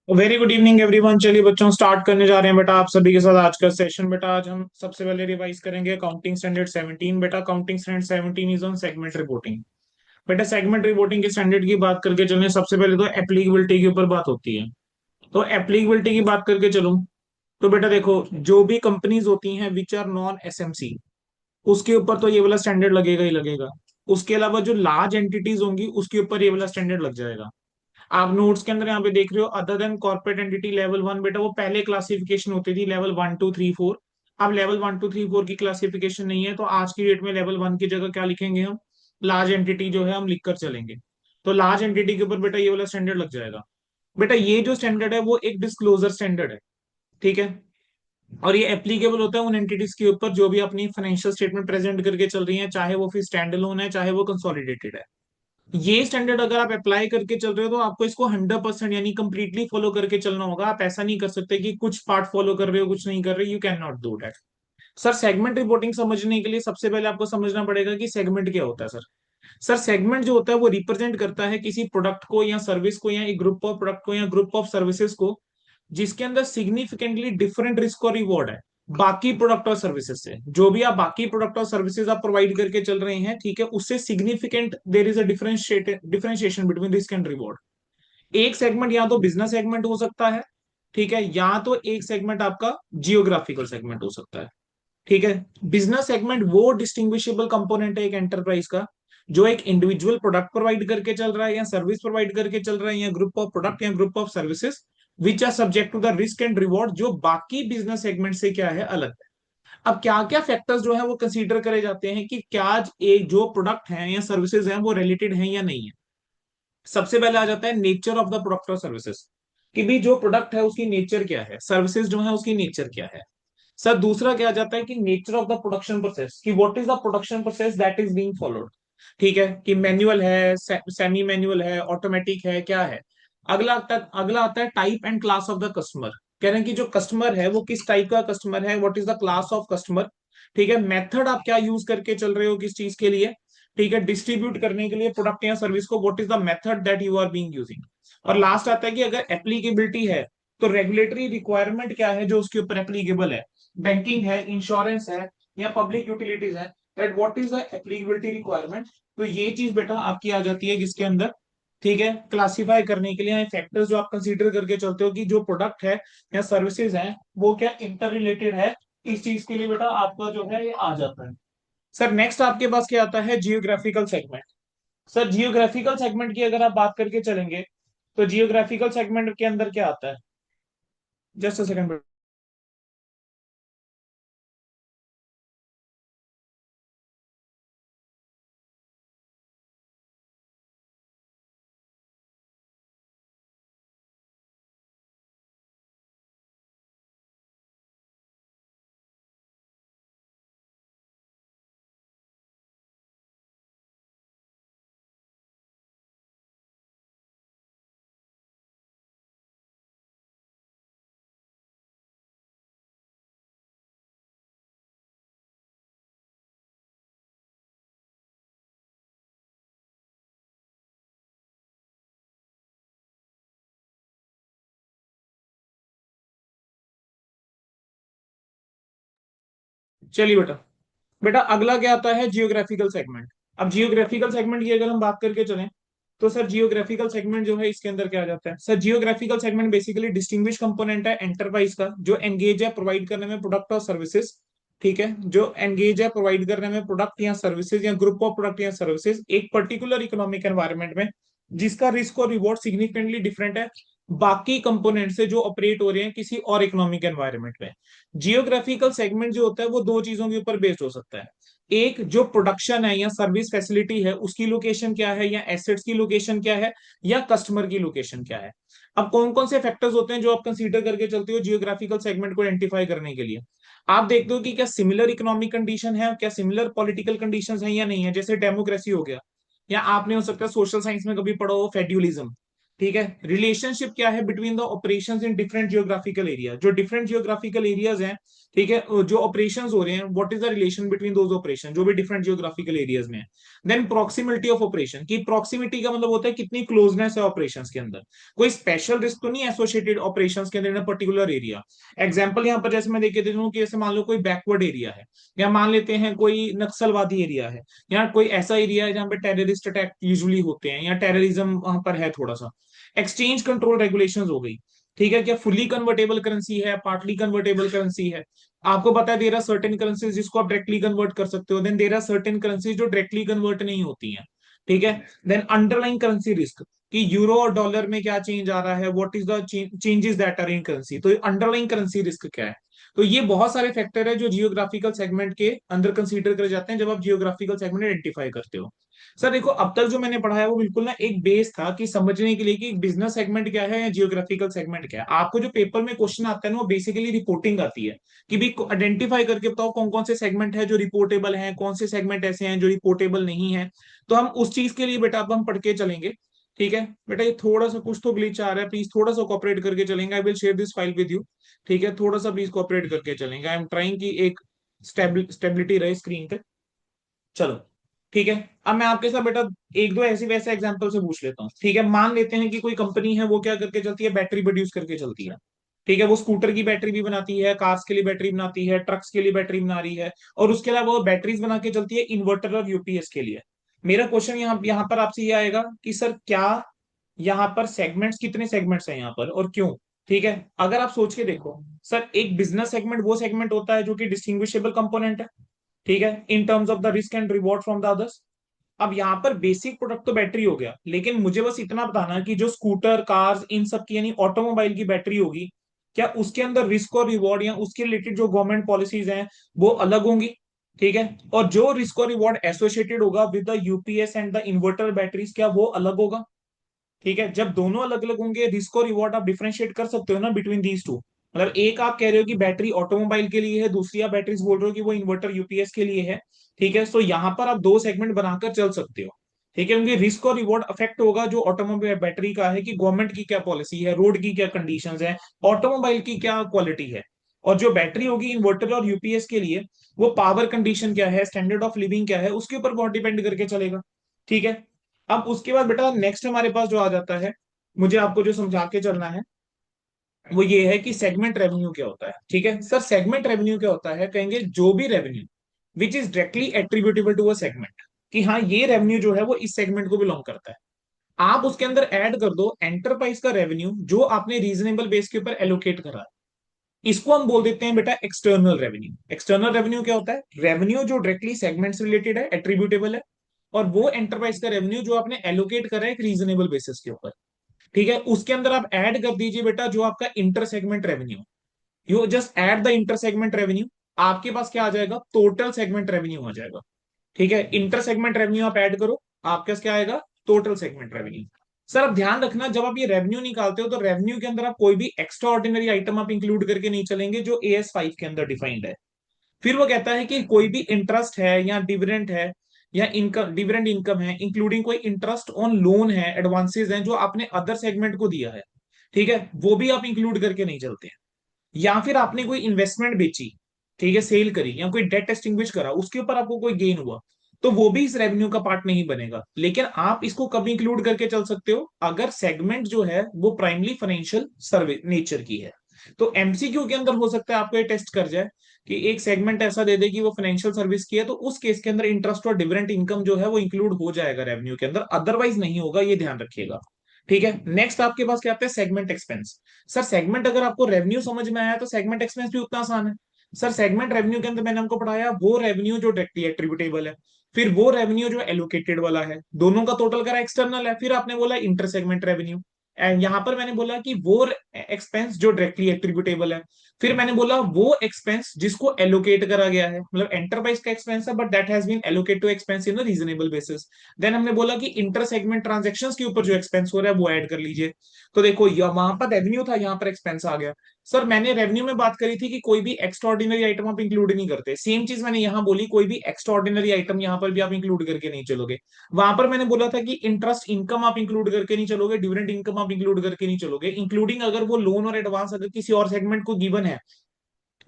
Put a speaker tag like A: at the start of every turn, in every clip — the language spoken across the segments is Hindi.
A: Very good evening everyone. चलिए बच्चों स्टार्ट करने जा रहे हैं बेटा आप सभी के साथ आज का सेशन। बेटा आज हम सबसे पहले रिवाइज करेंगे अकाउंटिंग स्टैंडर्ड 17। बेटा accounting standard 17 is on segment reporting. बेटा सेगमेंट रिपोर्टिंग के स्टैंडर्ड की बात करके चलें। सबसे पहले तो एप्लीकेबिलिटी के ऊपर बात होती है। तो एप्लीकेबिलिटी की बात करके चलूं तो बेटा देखो, जो भी कंपनीज होती हैं विच आर नॉन एसएमसी, उसके ऊपर तो ये वाला स्टैंडर्ड लगेगा ही लगेगा। उसके अलावा जो लार्ज एंटिटीज होंगी उसके ऊपर ये वाला स्टैंडर्ड लग जाएगा। आप नोट्स के अंदर यहाँ पे देख रहे हो, other than corporate entity level one, बेटा वो पहले क्लासिफिकेशन होती थी लेवल 1 2 3 4। अब लेवल 1 2 3 4 की क्लासिफिकेशन नहीं है, तो आज की डेट में लेवल वन की जगह क्या लिखेंगे हम? लार्ज एंटिटी जो है हम लिखकर चलेंगे। तो लार्ज एंटिटी के ऊपर बेटा ये वाला स्टैंडर्ड लग जाएगा। बेटा ये जो स्टैंडर्ड है वो एक डिस्क्लोजर स्टैंडर्ड है, ठीक है। और ये एप्लीकेबल होता है उन एंटिटीज के ऊपर जो भी अपनी फाइनेंशियल स्टेटमेंट प्रेजेंट करके चल रही है, चाहे वो फिर स्टैंड अलोन है चाहे वो कंसोलिडेटेड है। ये स्टैंडर्ड अगर आप अप्लाई करके चल रहे हो तो आपको इसको 100% यानी कंप्लीटली फॉलो करके चलना होगा। आप ऐसा नहीं कर सकते कि कुछ पार्ट फॉलो कर रहे हो कुछ नहीं कर रहे। You can not do that. Sir segment reporting समझने के लिए सबसे पहले आपको समझना पड़ेगा कि सेगमेंट क्या होता है। सर सर सेगमेंट जो होता है वो रिप्रेजेंट करता है किसी प्रोडक्ट को या सर्विस को या एक ग्रुप ऑफ प्रोडक्ट को या ग्रुप ऑफ सर्विसेज को, जिसके अंदर सिग्निफिकेंटली डिफरेंट रिस्क और रिवॉर्ड है बाकी प्रोडक्ट और सर्विसेज से। जो भी आप बाकी प्रोडक्ट और सर्विसेज आप प्रोवाइड करके चल रहे हैं, ठीक है, उससे significant there is a differentiation between risk and reward. एक सेगमेंट या तो बिजनेस सेगमेंट हो सकता है, ठीक है, या तो एक सेगमेंट आपका जियोग्राफिकल सेगमेंट हो सकता है, ठीक है। बिजनेस सेगमेंट वो डिस्टिंग्विशेबल कंपोनेंट है एक एंटरप्राइज का, जो एक इंडिविजुअल प्रोडक्ट प्रोवाइड करके चल रहा है या सर्विस प्रोवाइड करके चल रहा है या ग्रुप ऑफ प्रोडक्ट या group of services which are subject to the risk and reward, जो बाकी बिजनेस सेगमेंट से क्या है, अलग है। अब क्या क्या फैक्टर्स जो है वो कंसीडर करे जाते हैं कि क्या एक जो प्रोडक्ट है या सर्विसेज है वो रिलेटेड है या नहीं है। सबसे पहले आ जाता है नेचर ऑफ द प्रोडक्ट और सर्विसेज, कि भी जो प्रोडक्ट है उसकी नेचर क्या है, सर्विसेज जो है उसकी नेचर क्या है। सर दूसरा क्या आ जाता है कि nature of the production process, कि what is the production process that is being followed, ठीक है, कि मैनुअल है, सेमी मैनुअल है, ऑटोमेटिक है, क्या है। अगला आता है type and class of the customer. कह रहे हैं कि जो कस्टमर है वो किस टाइप का कस्टमर है, what is the class of customer, ठीक है। मेथड आप क्या यूज करके चल रहे हो किस चीज के लिए, ठीक है, डिस्ट्रीब्यूट करने के लिए प्रोडक्ट या सर्विस को, what is the method that you are being using. और लास्ट आता है कि अगर एप्लीकेबिलिटी है तो रेगुलेटरी रिक्वायरमेंट क्या है जो उसके ऊपर एप्लीकेबल है, बैंकिंग है, इंश्योरेंस है या पब्लिक यूटिलिटीज है, that what is the applicability requirement. तो ये चीज बेटा आपकी आ जाती है किसके अंदर, ठीक है, क्लासिफाई करने के लिए फैक्टर्स जो आप कंसीडर करके चलते हो कि जो प्रोडक्ट है या सर्विसेज है वो क्या इंटर रिलेटेड है। इस चीज के लिए बेटा आपका जो है ये आ जाता है। सर नेक्स्ट आपके पास क्या आता है, geographical segment. Sir geographical segment की अगर आप बात करके चलेंगे तो जियोग्राफिकल सेगमेंट के अंदर क्या आता है, जस्ट अ सेकंड। चलिए बेटा, बेटा अगला क्या आता है, जियोग्राफिकल सेगमेंट। अब जियोग्राफिकल सेगमेंट की अगर हम बात करके चलें तो सर जियोग्राफिकल सेगमेंट जो है इसके अंदर क्या आ जाता है। Sir geographical segment basically distinguish component है एंटरप्राइज का, जो एंगेज है प्रोवाइड करने में प्रोडक्ट और सर्विसेज, ठीक है, जो एंगेज है प्रोवाइड करने में प्रोडक्ट या सर्विसेज या ग्रुप ऑफ प्रोडक्ट या सर्विसेज एक पर्टिकुलर इकोनॉमिक एनवायरनमेंट में, जिसका रिस्क और रिवॉर्ड सिग्निफिकेंटली डिफरेंट है बाकी कंपोनेंट से जो ऑपरेट हो रहे हैं किसी और इकोनॉमिक एनवायरनमेंट में। जियोग्राफिकल सेगमेंट जो होता है वो दो चीजों के ऊपर बेस्ड हो सकता है। एक जो प्रोडक्शन है या सर्विस फैसिलिटी है उसकी लोकेशन क्या है, या एसेट्स की लोकेशन क्या है, या कस्टमर की लोकेशन क्या है। अब कौन कौन से फैक्टर्स होते हैं जो आप कंसीडर करके चलते हो जियोग्राफिकल सेगमेंट को आइडेंटिफाई करने के लिए। आप देखते हो कि क्या सिमिलर इकोनॉमिक कंडीशन है, क्या सिमिलर पॉलिटिकल कंडीशंस हैं या नहीं है, जैसे डेमोक्रेसी हो गया, या आपने हो सकता है सोशल साइंस में कभी पढ़ा हो फेड्यूलिज्म, ठीक है। रिलेशनशिप क्या है between the operations in different geographical area, जो डिफरेंट जियोग्राफिकल एरियाज हैं, ठीक है, जो ऑपरेशंस हो रहे हैं, what is the relation between those operation जो भी डिफरेंट जियोग्राफिकल एरियाज में है। देन प्रॉक्सिमिटी ऑफ ऑपरेशन, की प्रॉक्सिमिटी का मतलब होता है कितनी क्लोजनेस है ऑपरेशंस के अंदर, कोई स्पेशल रिस्क तो नहीं एसोसिएटेड ऑपरेशंस के अंदर इन पर्टिकुलर एरिया। एग्जाम्पल यहाँ पर जैसे मैं देखे देता हूँ कि जैसे मान लो कोई बैकवर्ड एरिया है, या मान लेते हैं कोई नक्सलवादी एरिया है, या कोई ऐसा एरिया है जहाँ पे टेररिस्ट अटैक यूजुअली होते हैं, या टेररिज्म वहां पर है थोड़ा सा। एक्सचेंज कंट्रोल रेगुलेशंस हो गई, ठीक है, क्या फुली कन्वर्टेबल करेंसी है, पार्टली कन्वर्टेबल करेंसी है। आपको पता है देर आर सर्टेन करेंसीज जिसको आप डायरेक्टली कन्वर्ट कर सकते हो, then there are certain currencies जो डायरेक्टली कन्वर्ट नहीं होती हैं, ठीक है। देन अंडरलाइन करेंसी रिस्क, कि यूरो और डॉलर में क्या चेंज आ रहा है, what is the changes that are in currency, तो अंडरलाइन करेंसी रिस्क क्या है। तो ये बहुत सारे फैक्टर है जो जियोग्राफिकल सेगमेंट के अंदर कंसीडर करे जाते हैं जब आप जियोग्राफिकल सेगमेंट आइडेंटिफाई करते हो। सर देखो, अब तक जो मैंने पढ़ा है वो बिल्कुल ना एक बेस था कि समझने के लिए कि बिजनेस सेगमेंट क्या है या जियोग्राफिकल सेगमेंट क्या है। आपको जो पेपर में क्वेश्चन आता है ना वो बेसिकली रिपोर्टिंग आती है, कि भी आइडेंटिफाई करके बताओ कौन कौन से सेगमेंट है जो रिपोर्टेबल हैं, कौन से सेगमेंट ऐसे हैं जो रिपोर्टेबल नहीं है। तो हम उस चीज के लिए बेटा अब हम पढ़ के चलेंगे। ठीक है बेटा, ये थोड़ा सा कुछ तो ग्लिच आ रहा है, प्लीज थोड़ा सा कोऑपरेट करके चलेंगे। I will share this file with you. ठीक है, थोड़ा सा प्लीज कोऑपरेट करके चलेंगे। आई एम ट्राइंग की एक स्टेबिलिटी रहे स्क्रीन पे। चलो, ठीक है। अब मैं आपके साथ बेटा एक दो ऐसी वैसे एग्जांपल से पूछ लेता हूँ। ठीक है, मान लेते हैं कि कोई कंपनी है वो क्या करके चलती है, बैटरी प्रोड्यूस करके चलती है। ठीक है, वो स्कूटर की बैटरी भी बनाती है, कार्स के लिए बैटरी बनाती है, ट्रक्स के लिए बैटरी बना रही है, और उसके अलावा वो बैटरीज बना के चलती है इन्वर्टर और यूपीएस के लिए। मेरा क्वेश्चन यहाँ यहाँ पर आपसे ये आएगा कि सर क्या यहाँ पर सेगमेंट्स, कितने सेगमेंट्स हैं यहाँ पर और क्यों। ठीक है, अगर आप सोच के देखो, सर एक बिजनेस सेगमेंट वो सेगमेंट होता है जो कि डिस्टिंग्विशेबल कंपोनेंट है, ठीक है, in terms of the risk and reward from the others. अब यहाँ पर बेसिक प्रोडक्ट तो बैटरी हो गया, लेकिन मुझे बस इतना बताना कि जो स्कूटर कार्स इन सब की यानी ऑटोमोबाइल की बैटरी होगी, क्या उसके अंदर रिस्क और रिवॉर्ड या उसके रिलेटेड जो गवर्नमेंट पॉलिसीज हैं वो अलग होंगी। ठीक है, और जो रिस्क और रिवॉर्ड एसोसिएटेड होगा with the UPS and the inverter batteries क्या वो अलग होगा। ठीक है, जब दोनों अलग अलग होंगे रिस्क और रिवॉर्ड आप डिफरेंशिएट कर सकते हो ना बिटवीन दीज टू। मतलब एक आप कह रहे हो कि बैटरी ऑटोमोबाइल के लिए है, दूसरी आप बैटरीज बोल रहे हो कि वो इन्वर्टर यूपीएस के लिए है। ठीक है, तो यहां पर आप दो सेगमेंट बनाकर चल सकते हो। ठीक है, क्योंकि रिस्क और रिवॉर्ड अफेक्ट होगा जो ऑटोमोबाइल बैटरी का है, कि गवर्नमेंट की क्या पॉलिसी है, रोड की क्या कंडीशंस है, ऑटोमोबाइल की क्या क्वालिटी है। और जो बैटरी होगी इन्वर्टर और यूपीएस के लिए, वो पावर कंडीशन क्या है, स्टैंडर्ड ऑफ लिविंग क्या है, उसके ऊपर बहुत डिपेंड करके चलेगा। ठीक है, अब उसके बाद बेटा नेक्स्ट हमारे पास जो आ जाता है, मुझे आपको जो समझा के चलना है वो ये है कि सेगमेंट रेवेन्यू क्या होता है। ठीक है सर, सेगमेंट रेवेन्यू क्या होता है, कहेंगे जो भी revenue which is directly attributable to a segment, कि हाँ ये रेवेन्यू जो है वो इस सेगमेंट को बिलोंग करता है। आप उसके अंदर ऐड कर दो एंटरप्राइज का रेवेन्यू जो आपने रीजनेबल बेस के ऊपर एलोकेट करा है, इसको हम बोल देते हैं बेटा एक्सटर्नल रेवेन्यू। एक्सटर्नल रेवेन्यू क्या होता है, रेवेन्यू जो डायरेक्टली सेगमेंट से रिलेटेड है, एट्रीब्यूटेबल है, और वो एंटरप्राइज का रेवेन्यू जो आपने एलोकेट करा है एक रीजनेबल बेसिस के ऊपर। ठीक है, उसके अंदर आप ऐड कर दीजिए बेटा जो आपका inter segment revenue, you just add the inter segment revenue, आपके पास क्या आ जाएगा, टोटल सेगमेंट रेवेन्यू आ जाएगा। ठीक है, इंटर सेगमेंट रेवेन्यू आप ऐड करो, आपके पास क्या आएगा, टोटल सेगमेंट रेवेन्यू। सर अब ध्यान रखना जब आप ये रेवेन्यू निकालते हो तो रेवेन्यू के अंदर आप कोई भी एक्स्ट्रा ऑर्डिनरी आइटम आप इंक्लूड करके नहीं चलेंगे जो AS5 के अंदर डिफाइंड है। फिर वो कहता है कि कोई भी इंटरेस्ट है या डिविडेंड है या इनकम, डिविडेंड इनकम है, इंक्लूडिंग कोई इंटरेस्ट ऑन लोन है, एडवांसेस हैं जो आपने अदर सेगमेंट को दिया है, ठीक है, वो भी आप इंक्लूड करके नहीं चलते हैं। या फिर आपने कोई इन्वेस्टमेंट बेची, ठीक है, सेल करी, या कोई डेट एक्सटिंग्विश करा, उसके ऊपर आपको कोई गेन हुआ, तो वो भी इस रेवेन्यू का पार्ट नहीं बनेगा। लेकिन आप इसको कब इंक्लूड करके चल सकते हो, अगर सेगमेंट जो है वो प्राइमली फाइनेंशियल सर्विस नेचर की है। तो एमसीक्यू के अंदर हो सकता है आपको ये टेस्ट कर जाए कि एक सेगमेंट ऐसा दे दे कि वो फाइनेंशियल सर्विस की है, तो उस केस के अंदर इंटरेस्ट और डिविडेंड इनकम जो है वो इंक्लूड हो जाएगा रेवेन्यू के अंदर, अदरवाइज नहीं होगा, ये ध्यान रखिएगा। ठीक है, नेक्स्ट आपके पास क्या आता है, सेगमेंट एक्सपेंस। सर सेगमेंट अगर आपको रेवेन्यू समझ में आया तो सेगमेंट एक्सपेंस भी उतना आसान है। सर सेगमेंट रेवेन्यू के अंदर मैंने हमको पढ़ाया वो रेवेन्यू जो डायरेक्टली एट्रीब्यूटेबल है, फिर वो रेवेन्यू जो एलोकेटेड वाला है, दोनों का टोटल करा एक्सटर्नल है, फिर आपने बोला इंटर सेगमेंट रेवेन्यू। एंड यहां पर मैंने बोला कि वो एक्सपेंस जो डायरेक्टली एट्रीब्यूटेबल है, फिर मैंने बोला वो एक्सपेंस जिसको एलोकेट करा गया है, मतलब एंटरप्राइज का एक्सपेंस है but that has been allocate to expense in reasonable basis. देन हमने बोला कि इंटर सेगमेंट ट्रांजेक्शन के ऊपर जो एक्सपेंस हो रहा है वो ऐड कर लीजिए। तो देखो वहां पर रेवेन्यू था, यहाँ पर एक्सपेंस आ गया। सर मैंने रेवेन्यू में बात करी थी कि कोई भी एक्स्ट्राऑर्डिनरी आइटम आप इंक्लूड नहीं करते, सेम चीज मैंने यहाँ बोली, कोई भी एक्स्ट्राऑर्डिनरी आइटम यहाँ पर भी आप इंक्लूड करके नहीं चलोगे। वहां पर मैंने बोला था कि इंटरेस्ट इनकम आप इंक्लूड करके नहीं चलोगे, डिविडेंड इनकम आप इंक्लूड करके नहीं चलोगे, इंक्लूडिंग अगर वो लोन और एडवांस अगर किसी और सेगमेंट को गिवन है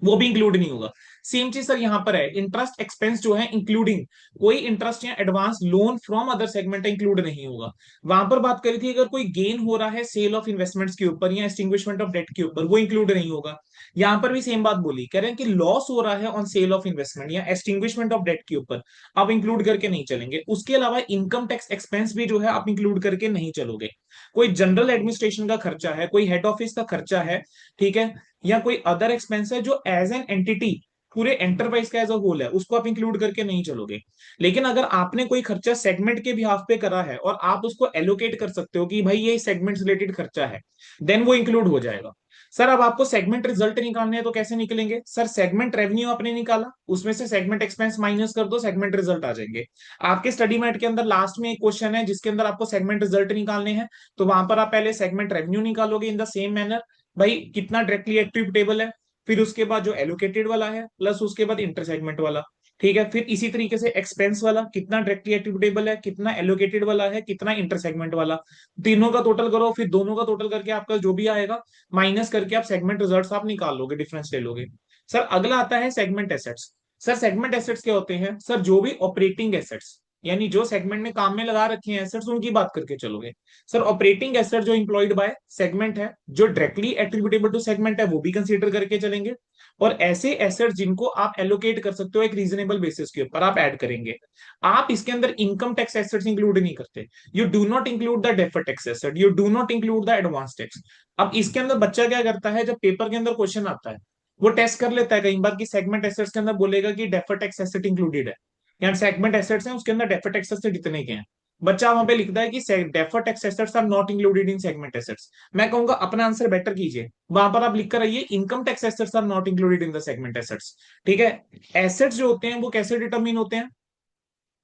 A: वो भी इंक्लूड नहीं होगा। सेम चीज सर यहाँ पर है, इंटरेस्ट एक्सपेंस जो है इंक्लूडिंग कोई इंटरेस्ट या advance loan from other segment include नहीं होगा। वहां पर बात करी थी अगर कोई गेन हो रहा है सेल ऑफ इन्वेस्टमेंट्स के ऊपर या एक्सटिंग्विशमेंट ऑफ डेट के ऊपर, वो इंक्लूड नहीं होगा। यहाँ पर भी सेम बात बोली, कह रहे हैं कि लॉस हो रहा है ऑन सेल ऑफ इन्वेस्टमेंट या एक्सटिंग्विशमेंट ऑफ डेट के ऊपर आप इंक्लूड करके नहीं चलेंगे। उसके अलावा इनकम टैक्स एक्सपेंस भी जो है आप इंक्लूड करके नहीं चलोगे। कोई जनरल एडमिनिस्ट्रेशन का खर्चा है, कोई हेड ऑफिस का खर्चा है, ठीक है, या कोई अदर एक्सपेंस है जो एज एन एंटिटी पूरे एंटरप्राइज का एज अ होल है, उसको आप इंक्लूड करके नहीं चलोगे। लेकिन अगर आपने कोई खर्चा सेगमेंट के बिहाफ पे करा है और आप उसको एलोकेट कर सकते हो कि भाई ये सेगमेंट रिलेटेड खर्चा है, देन वो इंक्लूड हो जाएगा। सर अब आपको सेगमेंट रिजल्ट निकालने हैं तो कैसे निकलेंगे? सर सेगमेंट रेवेन्यू आपने निकाला, उसमें से सेगमेंट एक्सपेंस माइनस कर दो, सेगमेंट रिजल्ट आ जाएंगे। आपके स्टडी मैट के अंदर लास्ट में एक क्वेश्चन है जिसके अंदर आपको सेगमेंट रिजल्ट निकालने हैं, तो वहां पर आप पहले सेगमेंट रेवेन्यू निकालोगे इन द सेम मैनर, भाई कितना डायरेक्टली एट्रीब्यूटेबल है, फिर उसके बाद जो एलोकेटेड वाला है, प्लस उसके बाद इंटर सेगमेंट वाला, ठीक है, फिर इसी तरीके से एक्सपेंस वाला कितना डायरेक्टली एट्रीब्यूटेबल है, कितना एलोकेटेड वाला है, कितना इंटर सेगमेंट वाला, तीनों का टोटल करो, फिर दोनों का टोटल करके आपका जो भी आएगा माइनस करके आप सेगमेंट रिजल्ट्स आप निकाल लोगे, डिफरेंस ले लोगे। सर अगला आता है segment assets. Sir segment assets क्या होते हैं? सर जो भी ऑपरेटिंग एसेट्स, यानी जो सेगमेंट में काम में लगा रखे हैं एसेट्स, उनकी बात करके चलोगे। सर ऑपरेटिंग एसेट जो इंप्लॉयड बाय सेगमेंट है, जो डायरेक्टली एट्रीब्यूटेबल टू सेगमेंट है, वो भी कंसीडर करके चलेंगे। और ऐसे एसेट जिनको आप एलोकेट कर सकते हो एक रीजनेबल बेसिस के ऊपर आप ऐड करेंगे। आप इसके अंदर इनकम टैक्स एसेट्स इंक्लूड नहीं करते। You do not include the deferred tax asset, you do not include the advance tax. अब इसके अंदर बच्चा क्या करता है, जब पेपर के अंदर क्वेश्चन आता है वो टेस्ट कर लेता है कई बार कि सेगमेंट एसेट्स के अंदर बोलेगा कि डेफर्ड टैक्स एसेट इंक्लूडेड है, या सेगमेंट एसेट्स हैं उसके अंदर डेफर्ड टैक्स एसेट कितने के हैं। बच्चा वहां पे लिखता है कि deferred tax assets are not included in segment assets. मैं कहूंगा अपना आंसर बेटर कीजिए, वहां पर आप लिख कर आइए income tax assets are not included in the segment assets. ठीक है। एसेट्स जो होते हैं वो कैसे डिटरमिन होते हैं?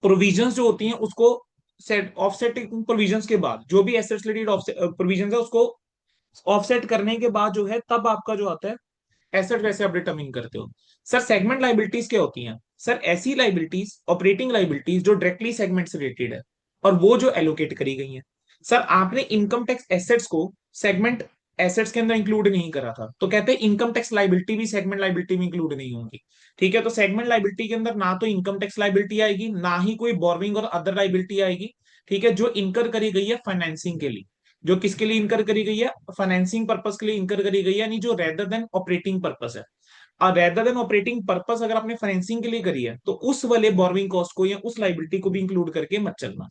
A: प्रोविजंस जो होती हैं उसको सेट ऑफसेटिंग प्रोविजंस के बाद, जो भी एसेट्स रिलेटेड प्रोविजंस है उसको ऑफसेट करने के बाद जो है तब आपका जो आता है एसेट, वैसे आप डिटरमिन करते हो। सर सेगमेंट लाइबिलिटीज क्या होती हैं? सर ऐसी लाइबिलिटीज, ऑपरेटिंग लाइबिलिटीज जो डायरेक्टली सेगमेंट से रिलेटेड है और वो जो एलोकेट करी गई हैं। सर आपने इनकम टैक्स एसेट्स को सेगमेंट एसेट्स के अंदर इंक्लूड नहीं करा था, तो कहते हैं इनकम टैक्स लाइबिलिटी भी सेगमेंट लाइबिलिटी में इंक्लूड नहीं होगी। ठीक है, तो सेगमेंट लाइबिलिटी के अंदर ना तो इनकम टैक्स लाइबिलिटी आएगी, ना ही कोई बोर्विंग और अदर लाइबिलिटी आएगी। ठीक है, जो इनकर करी गई है फाइनेंसिंग के लिए, जो किसके लिए इनकर करी गई है? फाइनेंसिंग पर्पस के लिए इनकर करी गई है, यानी जो रेदर देन ऑपरेटिंग पर्पस है। और रेदर देन ऑपरेटिंग पर्पस अगर आपने फाइनेंसिंग के लिए करी है तो उस वाले बोर्विंग कॉस्ट को या उस लाइबिलिटी को भी इंक्लूड करके मत चलना।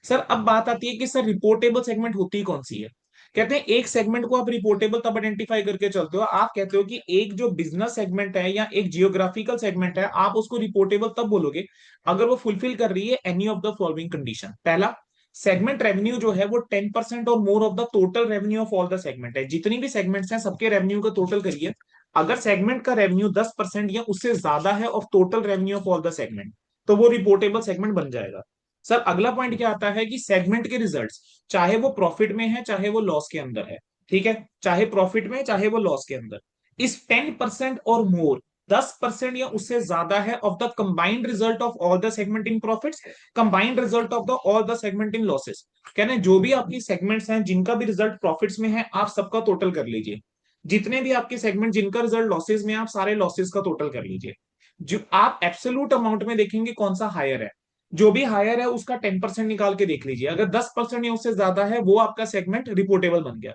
A: सर अब बात आती है कि सर रिपोर्टेबल सेगमेंट होती कौन सी है? कहते हैं एक सेगमेंट को आप रिपोर्टेबल तब आइडेंटिफाई करके चलते हो, आप कहते हो कि एक जो बिजनेस सेगमेंट है या एक जियोग्राफिकल सेगमेंट है, आप उसको रिपोर्टेबल तब बोलोगे अगर वो फुलफिल कर रही है any of the following condition. पहला, सेगमेंट रेवेन्यू जो है वो 10% और more of the total revenue of all the segment है, जितनी भी सेगमेंट्स हैं सबके रेवेन्यू का टोटल करिए, अगर सेगमेंट का रेवेन्यू 10% या उससे ज्यादा है of total revenue of all the segment, तो वो रिपोर्टेबल सेगमेंट बन जाएगा। सर अगला पॉइंट क्या आता है कि सेगमेंट के रिजल्ट्स, चाहे वो प्रॉफिट में है चाहे वो लॉस के अंदर है, ठीक है, चाहे प्रॉफिट में चाहे वो लॉस के अंदर, इस 10% और मोर, 10% या उससे ज्यादा है of the combined result of all the segment in profits, combined result of the all the segment in losses. कहने जो भी आपकी सेगमेंट्स हैं जिनका भी रिजल्ट प्रॉफिट्स में है आप सबका टोटल कर लीजिए, जितने भी आपके सेगमेंट जिनका रिजल्ट लॉसेस में है आप सारे लॉसेस का टोटल कर लीजिए। जो आप एब्सोल्यूट अमाउंट में देखेंगे कौन सा हायर है, जो भी हायर है उसका 10% निकाल के देख लीजिए, अगर 10% या उससे ज्यादा है वो आपका सेगमेंट रिपोर्टेबल बन गया।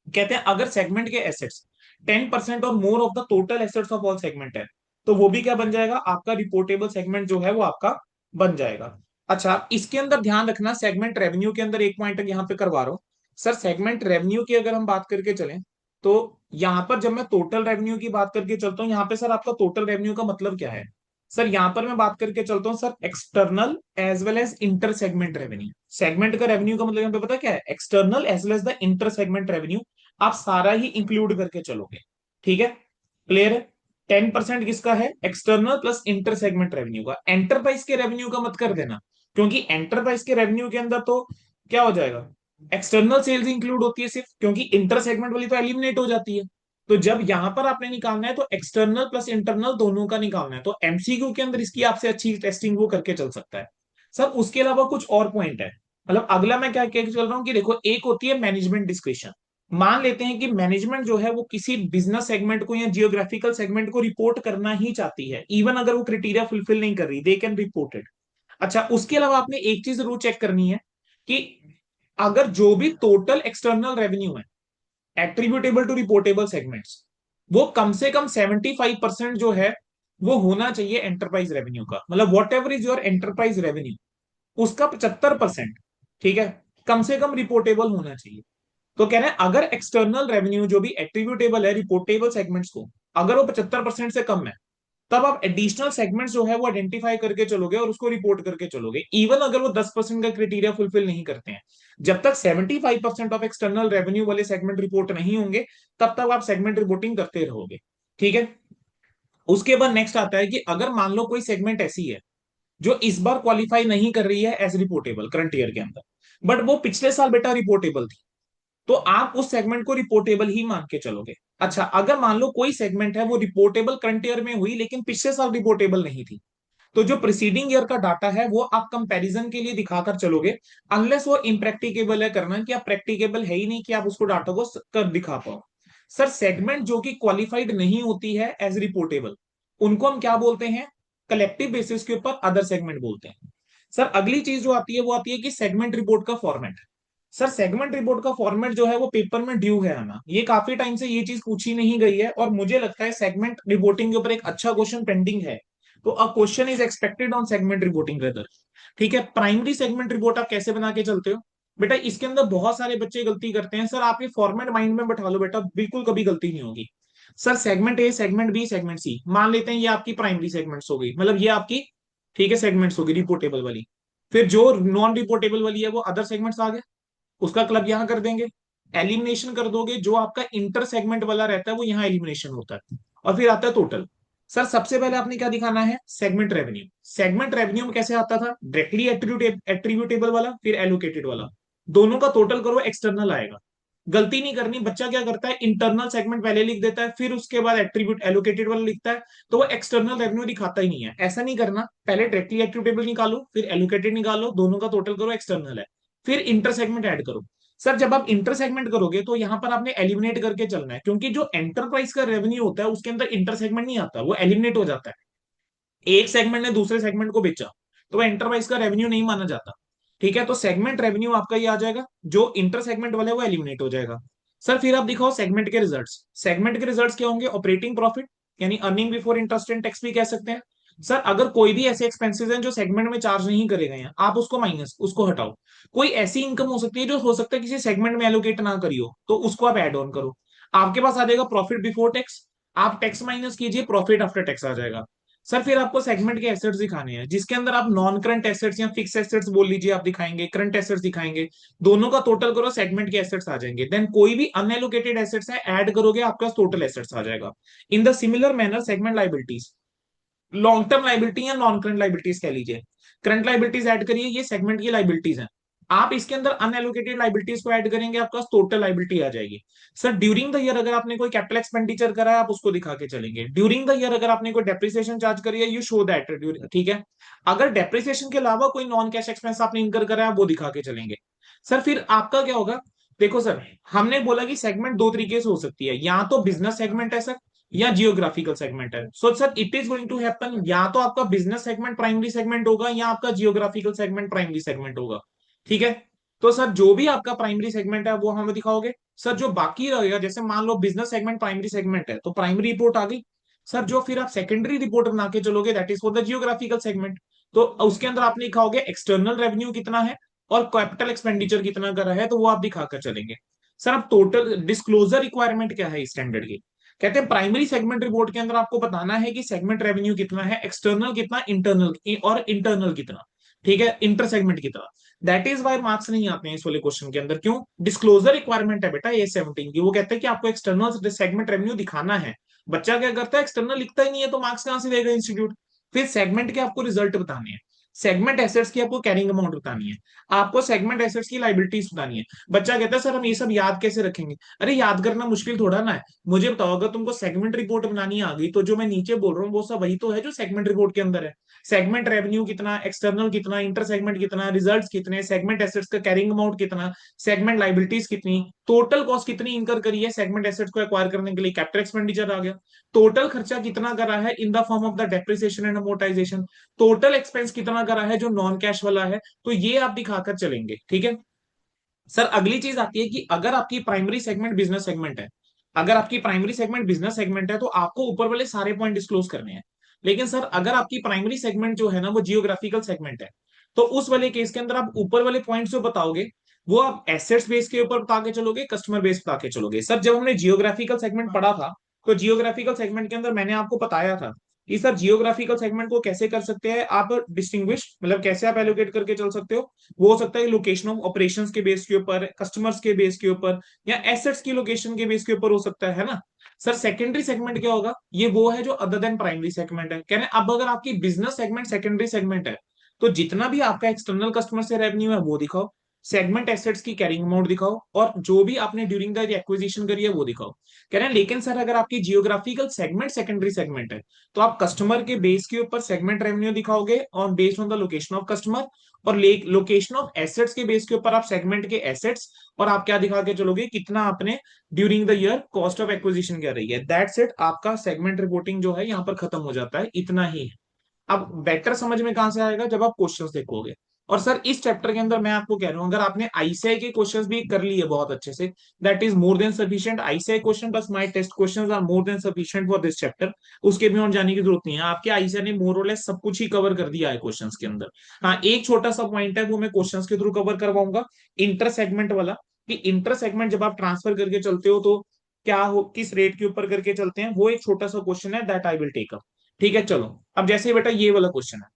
A: कहते हैं अगर सेगमेंट के एसेट्स 10% और more of the total assets of all segment है तो वो भी क्या बन जाएगा? आपका रिपोर्टेबल सेगमेंट जो है वो आपका बन जाएगा। अच्छा इसके अंदर ध्यान रखना, सेगमेंट रेवेन्यू के अंदर एक पॉइंट यहाँ पे करवा रहा हूँ। सर सेगमेंट रेवेन्यू की अगर हम बात करके चलें तो यहाँ पर जब मैं टोटल रेवेन्यू की बात करके चलता हूँ, यहाँ पे सर आपका टोटल रेवेन्यू का मतलब क्या है? सर यहां पर मैं बात करके चलता हूं sir external as well as inter segment revenue. Segment का रेवेन्यू का मतलब यहां पे पता क्या है? External as well as the inter segment revenue, आप सारा ही इंक्लूड करके चलोगे। ठीक है, क्लियर है? 10% किसका है? External plus inter segment revenue का। एंटरप्राइज के रेवेन्यू का मत कर देना, क्योंकि एंटरप्राइज के रेवेन्यू के अंदर तो क्या हो जाएगा? एक्सटर्नल सेल्स इंक्लूड होती है सिर्फ, क्योंकि इंटर सेगमेंट वाली तो एलिमिनेट हो जाती है। तो जब यहां पर आपने निकालना है तो एक्सटर्नल प्लस इंटरनल दोनों का निकालना है, तो एमसीक्यू के अंदर इसकी आपसे अच्छी टेस्टिंग वो करके चल सकता है। सर उसके अलावा कुछ और पॉइंट है, मतलब अगला मैं क्या क्या चल रहा हूँ कि देखो, एक होती है मैनेजमेंट डिस्क्रिप्शन। मान लेते हैं कि मैनेजमेंट जो है वो किसी बिजनेस सेगमेंट को या जियोग्राफिकल सेगमेंट को रिपोर्ट करना ही चाहती है, इवन अगर वो क्राइटेरिया फुलफिल नहीं कर रही, दे कैन रिपोर्ट इट। अच्छा, उसके अलावा आपने एक चीज जरूर चेक करनी है कि अगर जो भी टोटल एक्सटर्नल रेवेन्यू है एट्रीब्यूटेबल टू रिपोर्टेबल सेगमेंट्स, वो कम से कम 75% जो है वो होना चाहिए एंटरप्राइज रेवेन्यू का, मतलब what ever is your enterprise revenue, उसका 75%, ठीक है, कम से कम रिपोर्टेबल होना चाहिए। तो कह रहे हैं अगर एक्सटर्नल रेवेन्यू जो भी एट्रीब्यूटेबल है रिपोर्टेबल सेगमेंट्स को, अगर वो 75% से कम है, तब आप एडिशनल सेगमेंट्स जो है वो आइडेंटिफाई करके चलोगे और उसको रिपोर्ट करके चलोगे, इवन अगर वो 10% का क्राइटेरिया फुलफिल नहीं करते हैं। जब तक 75% ऑफ एक्सटर्नल रेवेन्यू वाले सेगमेंट रिपोर्ट नहीं होंगे, तब तक आप सेगमेंट रिपोर्टिंग करते रहोगे। ठीक है। उसके बाद नेक्स्ट आता है कि अगर मान लो कोई सेगमेंट ऐसी है जो इस बार क्वालिफाई नहीं कर रही है एज रिपोर्टेबल करंट ईयर के अंदर, बट वो पिछले साल बेटा रिपोर्टेबल थी, तो आप उस सेगमेंट को रिपोर्टेबल ही मान के चलोगे। अच्छा, अगर मान लो कोई सेगमेंट है वो रिपोर्टेबल करंट ईयर में हुई लेकिन पिछले साल रिपोर्टेबल नहीं थी, तो जो प्रीसीडिंग ईयर का डाटा है वो आप कंपैरिजन के लिए दिखाकर चलोगे, अनलेस वो इम्प्रैक्टिकेबल है करना, कि आप प्रैक्टिकेबल है ही नहीं कि आप उसको डाटा को कर दिखा पाओ। सर सेगमेंट जो कि क्वालिफाइड नहीं होती है एज रिपोर्टेबल, उनको हम क्या बोलते हैं, कलेक्टिव बेसिस के ऊपर अदर सेगमेंट बोलते हैं। सर अगली चीज जो आती है वो आती है कि सेगमेंट रिपोर्ट का फॉर्मेट। सर सेगमेंट रिपोर्ट का फॉर्मेट जो है वो पेपर में ड्यू है आना, ये काफी टाइम से ये चीज पूछी नहीं गई है, और मुझे लगता है सेगमेंट रिपोर्टिंग के ऊपर एक अच्छा क्वेश्चन पेंडिंग है। तो a question is expected on segment reporting rather. ठीक है, प्राइमरी सेगमेंट रिपोर्ट आप कैसे बना के चलते हो बेटा, इसके अंदर बहुत सारे बच्चे गलती करते हैं। सर आप ये फॉर्मेट माइंड में बैठा लो बेटा, बिल्कुल कभी गलती नहीं होगी। Sir segment A, segment B, segment C, मान लेते हैं ये आपकी प्राइमरी सेगमेंट्स हो गई, मतलब ये आपकी, ठीक है, सेगमेंट्स होगी रिपोर्टेबल वाली। फिर जो नॉन रिपोर्टेबल वाली है वो अदर सेगमेंट्स आ गए, उसका क्लब यहां कर देंगे। एलिमिनेशन कर दोगे, जो आपका इंटर सेगमेंट वाला रहता है वो यहाँ एलिमिनेशन होता है, और फिर आता है टोटल। सर सबसे पहले आपने क्या दिखाना है, सेगमेंट रेवेन्यू। सेगमेंट रेवेन्यू में कैसे आता था, डायरेक्टली एट्रीब्यूटेबल वाला फिर एलोकेटेड वाला, दोनों का टोटल करो एक्सटर्नल आएगा। गलती नहीं करनी, बच्चा क्या करता है इंटरनल सेगमेंट पहले लिख देता है फिर उसके बाद एट्रीब्यूट एलोकेटेड वाला लिखता है, तो वो एक्सटर्नल रेवेन्यू दिखाता ही नहीं है। ऐसा नहीं करना, पहले डायरेक्टली एट्रीब्यूटेबल निकालो फिर एलोकेटेड निकालो, दोनों का टोटल करो एक्सटर्नल है, फिर इंटर सेगमेंट ऐड करो। सर जब आप इंटर सेगमेंट करोगे तो यहां पर आपने एलिमिनेट करके चलना है, क्योंकि जो एंटरप्राइज का रेवेन्यू होता है उसके अंदर इंटर सेगमेंट नहीं आता, वो एलिमिनेट हो जाता है। एक सेगमेंट ने दूसरे सेगमेंट को बेचा तो एंटरप्राइज का रेवेन्यू नहीं माना जाता। ठीक है, तो सेगमेंट रेवेन्यू आपका ये आ जाएगा, जो इंटर सेगमेंट वाला है वो एलिमिनेट हो जाएगा। सर फिर आप दिखाओ सेगमेंट के रिजल्ट्स। सेगमेंट के रिजल्ट्स क्या होंगे, ऑपरेटिंग प्रॉफिट, यानी earning before interest and tax भी कह सकते हैं। सर अगर कोई भी ऐसे एक्सपेंसेस हैं जो सेगमेंट में चार्ज नहीं करे गए हैं, आप उसको माइनस, उसको हटाओ। कोई ऐसी इनकम हो सकती है जो हो सकता है किसी सेगमेंट में एलोकेट ना करी हो, तो उसको आप ऐड ऑन करो। आपके पास आ जाएगा प्रॉफिट बिफोर टैक्स, आप टैक्स माइनस कीजिए, प्रॉफिट आफ्टर टैक्स आ जाएगा। सर फिर आपको सेगमेंट के एसेट्स दिखाने हैं, जिसके अंदर आप नॉन करंट एसेट्स या फिक्स एसेट्स बोल लीजिए, आप दिखाएंगे, करंट एसेट्स दिखाएंगे, दोनों का टोटल करो, सेगमेंट के एसेट्स आ जाएंगे। देन कोई भी अनएलोकेटेड एसेट्स है ऐड करोगे, आपका टोटल एसेट्स आ जाएगा। In the similar manner segment liabilities, long term liability या नॉन करंट लाइबिलिटीज कह लीजिए, करंट लाइबिलिटीज ऐड करिए, ये सेगमेंट की लाइबिलिटीज हैं। आप इसके अंदर अनएलोकेटेड लाइबिलिटीज को ऐड करेंगे, आपका टोटल लाइबिलिटी आ जाएगी। सर ड्यूरिंग द ईयर अगर आपने कोई कैपिटल एक्सपेंडिचर करा है, आप उसको दिखा के चलेंगे। ड्यूरिंग द ईयर अगर आपने कोई डेप्रिसिएशन चार्ज करी है, यू शो दैट। ठीक है, अगर डेप्रिसिएशन के अलावा कोई नॉन कैश एक्सपेंस आपने इनकर करा है, आप वो दिखा के चलेंगे। सर फिर आपका क्या होगा, देखो सर, हमने बोला कि सेगमेंट दो तरीके से हो सकती है, या तो बिजनेस सेगमेंट है सर, या जियोग्राफिकल सेगमेंट है। So sir it is going to happen, या तो आपका बिजनेस सेगमेंट प्राइमरी सेगमेंट होगा या आपका जियोग्राफिकल सेगमेंट प्राइमरी सेगमेंट होगा। ठीक है, तो सर जो भी आपका प्राइमरी सेगमेंट है वो हमें दिखाओगे। सर जो बाकी रहेगा, जैसे मान लो बिजनेस सेगमेंट प्राइमरी सेगमेंट है तो प्राइमरी रिपोर्ट आ गई। सर जो फिर आप सेकेंडरी रिपोर्ट बना के चलोगे, that is for the geographical segment, तो उसके अंदर आप लिखाओगे एक्सटर्नल रेवेन्यू कितना है और कैपिटल एक्सपेंडिचर कितना कर रहा है, तो वो आप दिखाकर चलेंगे। सर अब टोटल डिस्क्लोजर रिक्वायरमेंट क्या है स्टैंडर्ड की, कहते हैं प्राइमरी सेगमेंट रिपोर्ट के अंदर आपको बताना है कि सेगमेंट रेवेन्यू कितना है, एक्सटर्नल कितना, इंटरनल और इंटरनल कितना, ठीक है, इंटर सेगमेंट कितना। दैट इज वाई मार्क्स नहीं आते हैं इस वाले क्वेश्चन के अंदर, क्यों, डिस्क्लोजर रिक्वायरमेंट है बेटा A17 की, वो कहते हैं कि आपको एक्सटर्नल सेगमेंट रेवेन्यू दिखाना है। बच्चा क्या करता है, एक्सटर्नल लिखता ही नहीं है, तो मार्क्स कहां से देगा इंस्टीट्यूट। फिर सेगमेंट के आपको रिजल्ट बताने हैं। सेगमेंट एसेट्स की आपको कैरिंग अमाउंट बतानी है, आपको सेगमेंट एसेट्स की लाइबिलिटीज बतानी है। बच्चा कहता है सर हम ये सब याद कैसे रखेंगे? अरे याद करना मुश्किल थोड़ा ना है। मुझे बताओ, अगर तुमको सेगमेंट रिपोर्ट बनानी आ गई तो जो मैं नीचे बोल रहा हूँ वो सब वही तो है जो सेगमेंट रिपोर्ट के अंदर है। सेगमेंट रेवेन्यू कितना, एक्सटर्नल कितना, इंटर सेगमेंट कितना, रिजल्ट्स कितने, सेगमेंट एसेट्स का कैरिंग अमाउंट कितना, सेगमेंट लाइबिलिटीज कितनी, टोटल कॉस्ट कितनी इंकर करी है सेगमेंट एसेट्स को एक्वायर करने के लिए, कैपिटल एक्सपेंडिचर आ गया, टोटल खर्चा कितना करा है in the form of the depreciation and amortisation, total expense कितना करा है जो नॉन कैश वाला है, तो ये आप दिखाकर चलेंगे। ठीक है सर, अगली चीज आती है कि अगर आपकी प्राइमरी सेगमेंट बिजनेस सेगमेंट है, अगर आपकी प्राइमरी सेगमेंट बिजनेस सेगमेंट है तो आपको ऊपर वाले सारे पॉइंट डिस्क्लोज करने हैं। लेकिन सर अगर आपकी प्राइमरी सेगमेंट जो है ना वो जियोग्राफिकल सेगमेंट है, तो उस वाले केस के अंदर आप ऊपर वाले पॉइंट्स जो बताओगे वो आप एसेट्स बेस के ऊपर बता के चलोगे, कस्टमर बेस बता के चलोगे। सर जब हमने जियोग्राफिकल सेगमेंट पढ़ा था तो जियोग्राफिकल सेगमेंट के अंदर मैंने आपको बताया था कि सर जियोग्राफिकल सेगमेंट को कैसे कर सकते हैं आप डिस्टिंग्विश, मतलब कैसे आप एलोकेट करके चल सकते हो। वो हो सकता है लोकेशन ऑफ ऑपरेशंस के बेस के ऊपर, कस्टमर्स के बेस के ऊपर, या एसेट्स की लोकेशन के बेस के ऊपर हो सकता है ना। सर सेकेंडरी सेगमेंट क्या होगा? ये वो है जो अदर देन प्राइमरी सेगमेंट है। कहने अब अगर आपकी बिजनेस सेगमेंट सेकेंडरी सेगमेंट है तो जितना भी आपका एक्सटर्नल कस्टमर से रेवेन्यू है वो दिखाओ, सेगमेंट एसेट्स की कैरिंग अमाउंट दिखाओ, और जो भी आपने ड्यूरिंग द एक्विजिशन करी है वो दिखाओ। कह रहे हैं लेकिन सर अगर आपकी जियोग्राफिकल सेगमेंट सेकेंडरी सेगमेंट है तो आप कस्टमर के बेस के ऊपर सेगमेंट रेवेन्यू दिखाओगे on based on the location of customer, और लोकेशन ऑफ एसेट्स के बेस के ऊपर आप सेगमेंट के एसेट्स और आप क्या दिखा के चलोगे कितना आपने during the year cost of acquisition क्या रही है। दैट्स इट, आपका सेगमेंट रिपोर्टिंग जो है यहाँ पर खत्म हो जाता है, इतना ही है। अब बेटर समझ में कहां से आएगा? जब आप क्वेश्चंस देखोगे। और सर इस चैप्टर के अंदर मैं आपको कह रहा हूं अगर आपने आईसीआई के क्वेश्चंस भी कर लिए बहुत अच्छे से, that is more than sufficient. ICI question plus my test questions are more than sufficient for this chapter. उसके भी और जाने की जरूरत नहीं है, आपके आईसीआई ने मोर और लेस सब कुछ ही कवर कर दिया है क्वेश्चंस के अंदर। हाँ एक छोटा सा पॉइंट है वो मैं क्वेश्चंस के थ्रू कवर करवाऊंगा, इंटर सेगमेंट वाला, कि इंटर सेगमेंट जब आप ट्रांसफर करके चलते हो तो क्या हो, किस रेट के ऊपर करके चलते हैं, वो एक छोटा सा क्वेश्चन है, that I will take up. ठीक है चलो, अब जैसे ही बेटा ये वाला क्वेश्चन है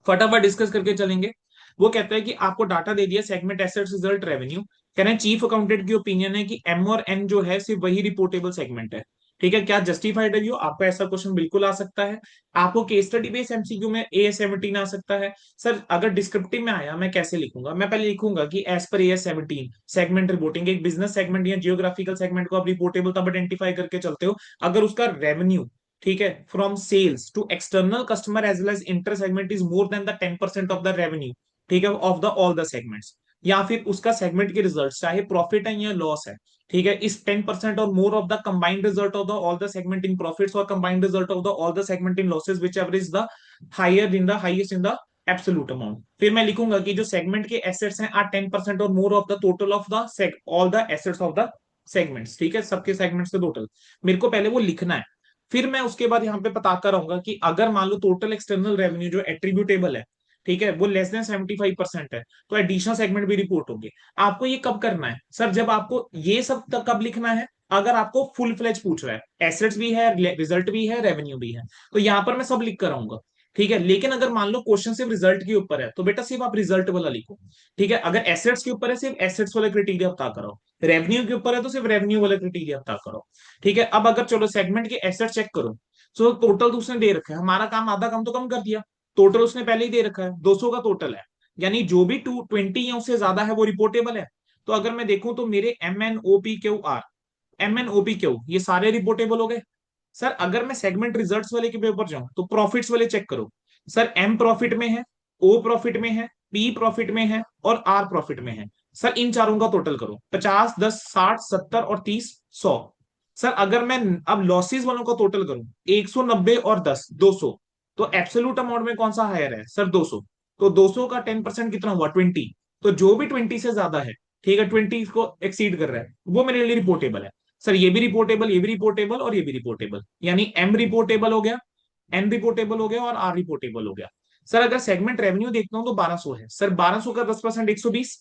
A: फटाफट डिस्कस करके चलेंगे। वो कहता है कि आपको डाटा दे दिया सेगमेंट एसेट्स रिजल्ट रेवेन्यू, कह रहे हैं चीफ अकाउंटेंट की ओपिनियन है कि एम और एन जो है सिर्फ वही रिपोर्टेबल सेगमेंट है। ठीक है, क्या जस्टिफाइड है? आपका ऐसा क्वेश्चन बिल्कुल आ सकता है। आपको केस स्टडी बेस्ड एमसीक्यू में AS17 आ सकता है। सर अगर डिस्क्रिप्टिव में आया मैं कैसे लिखूंगा? मैं पहले लिखूंगा कि as per AS17 segment reporting, एक बिजनेस सेगमेंट या जियोग्राफिकल सेगमेंट को आप रिपोर्टेबल तब आइडेंटिफाई करके चलते हो अगर उसका रेवेन्यू, ठीक है, from sales to external customer as well as inter segment is more than the 10% of the revenue, ठीक है, of the all the segments, या फिर उसका सेगमेंट के रिजल्ट चाहे प्रॉफिट है या लॉस है, ठीक है, इस 10% और more of the combined result of the all the segment in profits or combined result of the all the segment in losses which ever is the higher in the highest in the absolute amount. फिर मैं लिखूंगा कि जो सेगमेंट के एसेट्स हैं आर 10% और more of the total of the all the assets of the segments, ठीक है, सबके सेगमेंट्स के टोटल। मेरे को पहले वो लिखना है। फिर मैं उसके बाद यहाँ पे बताता रहूंगा कि अगर मान लो टोटल एक्सटर्नल रेवेन्यू जो एट्रीब्यूटेबल है, ठीक है, वो लेस देन 75% है तो एडिशनल सेगमेंट भी रिपोर्ट होंगे। आपको ये कब करना है सर? जब आपको ये सब तक कब लिखना है? अगर आपको फुल फ्लेज पूछ रहा है, एसेट्स भी है, रिजल्ट भी है, रेवेन्यू भी है, तो यहाँ पर मैं सब लिख कर आऊंगा। ठीक है, लेकिन अगर मान लो क्वेश्चन सिर्फ रिजल्ट के ऊपर है तो बेटा सिर्फ आप रिजल्ट वाला लिखो। ठीक है, अगर एसेट्स के ऊपर है सिर्फ एसेट्स वाला क्राइटेरिया बता करो, रेवेन्यू के ऊपर है तो सिर्फ रेवेन्यू वाला क्राइटेरिया बता करो। ठीक है, अब अगर चलो सेगमेंट के एसेट चेक करो, सो टोटल तो उसने दे रखा है, हमारा काम आधा काम तो कम कर दिया। टोटल उसने पहले ही दे रखा है 200 का टोटल है, यानी जो भी 220 या उससे ज्यादा है वो रिपोर्टेबल है। तो अगर मैं देखूं तो मेरे MNOPQR, MNOPQ ये सारे रिपोर्टेबल हो गए। सर अगर मैं सेगमेंट रिजल्ट्स वाले के पेपर जाऊं तो प्रॉफिट्स वाले चेक करो। सर M प्रॉफिट में है, O प्रॉफिट में है, P प्रॉफिट में है और R प्रॉफिट में है। सर इन चारों का टोटल करो, 50, 10, 60, 70 और 30, 100। सर अगर मैं अब लॉसेस वालों का टोटल करूं, 190 और 10, 200, तो एब्सोल्यूट अमाउंट में कौन सा हायर है सर? 200। तो 200 का 10% कितना हुआ? 20। तो जो भी 20 से ज्यादा है, ठीक है, 20 को एक्सीड कर रहा है, वो मेरे लिए रिपोर्टेबल है। सर ये भी रिपोर्टेबल, ये भी रिपोर्टेबल और ये भी रिपोर्टेबल, यानी M रिपोर्टेबल हो गया, N रिपोर्टेबल हो गया और R रिपोर्टेबल हो गया। सर अगर सेगमेंट रेवेन्यू देखता हूं तो 1200 है। सर 1200 का 10% 120,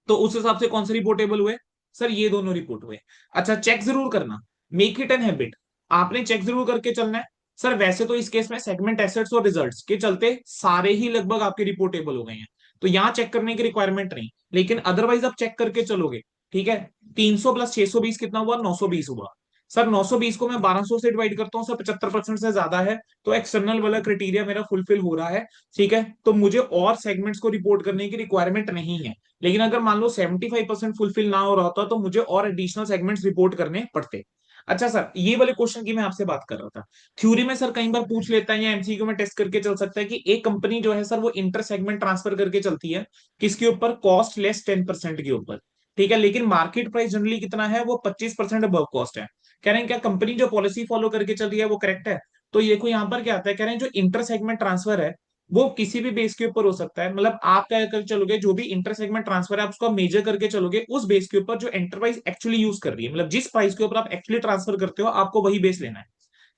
A: तो उस हिसाब से कौन से रिपोर्टेबल हुए? सर ये दोनों रिपोर्ट हुए। अच्छा चेक जरूर करना, मेक इट एन हैबिट, आपने चेक जरूर करके चलना है। सर वैसे तो इस केस में सेगमेंट एसेट्स और रिजल्ट्स के चलते सारे ही लगभग आपके रिपोर्टेबल हो गए हैं, तो यहां चेक करने की रिक्वायरमेंट नहीं, लेकिन अदरवाइज आप चेक करके चलोगे। ठीक है, 300 प्लस 620 कितना हुआ? 920 हुआ। सर 920 को मैं 1200 से डिवाइड करता हूँ सर, 75% से ज्यादा है, तो एक्सटर्नल वाला क्राइटेरिया मेरा फुलफिल हो रहा है। ठीक है, तो मुझे और सेगमेंट्स को रिपोर्ट करने की रिक्वायरमेंट नहीं है। लेकिन अगर मान लो 75% फुलफिल ना हो रहा होता तो मुझे और एडिशनल सेगमेंट्स रिपोर्ट करने पड़ते। अच्छा सर, ये वाले क्वेश्चन की मैं आपसे बात कर रहा था। थ्योरी में सर कई बार पूछ लेता है या एमसीक्यू में टेस्ट करके चल सकता है कि एक कंपनी जो है सर वो इंटर सेगमेंट ट्रांसफर करके चलती है, किसके ऊपर, कॉस्ट लेस 10% के ऊपर। ठीक है, लेकिन मार्केट प्राइस जनरली कितना है, वो 25% अबव कॉस्ट है। कह रहे हैं क्या कंपनी जो पॉलिसी फॉलो करके चल रही है वो करेक्ट है? तो ये देखो यहाँ पर क्या आता है, कह रहे हैं जो इंटर सेगमेंट ट्रांसफर है वो किसी भी बेस के ऊपर हो सकता है। मतलब आप क्या कर चलोगे, जो भी इंटर सेगमेंट ट्रांसफर है आप उसको मेजर करके चलोगे उस बेस के ऊपर जो एंटरप्राइज एक्चुअली यूज कर रही है, मतलब जिस प्राइस के ऊपर आप एक्चुअली ट्रांसफर करते हो आपको वही बेस लेना है।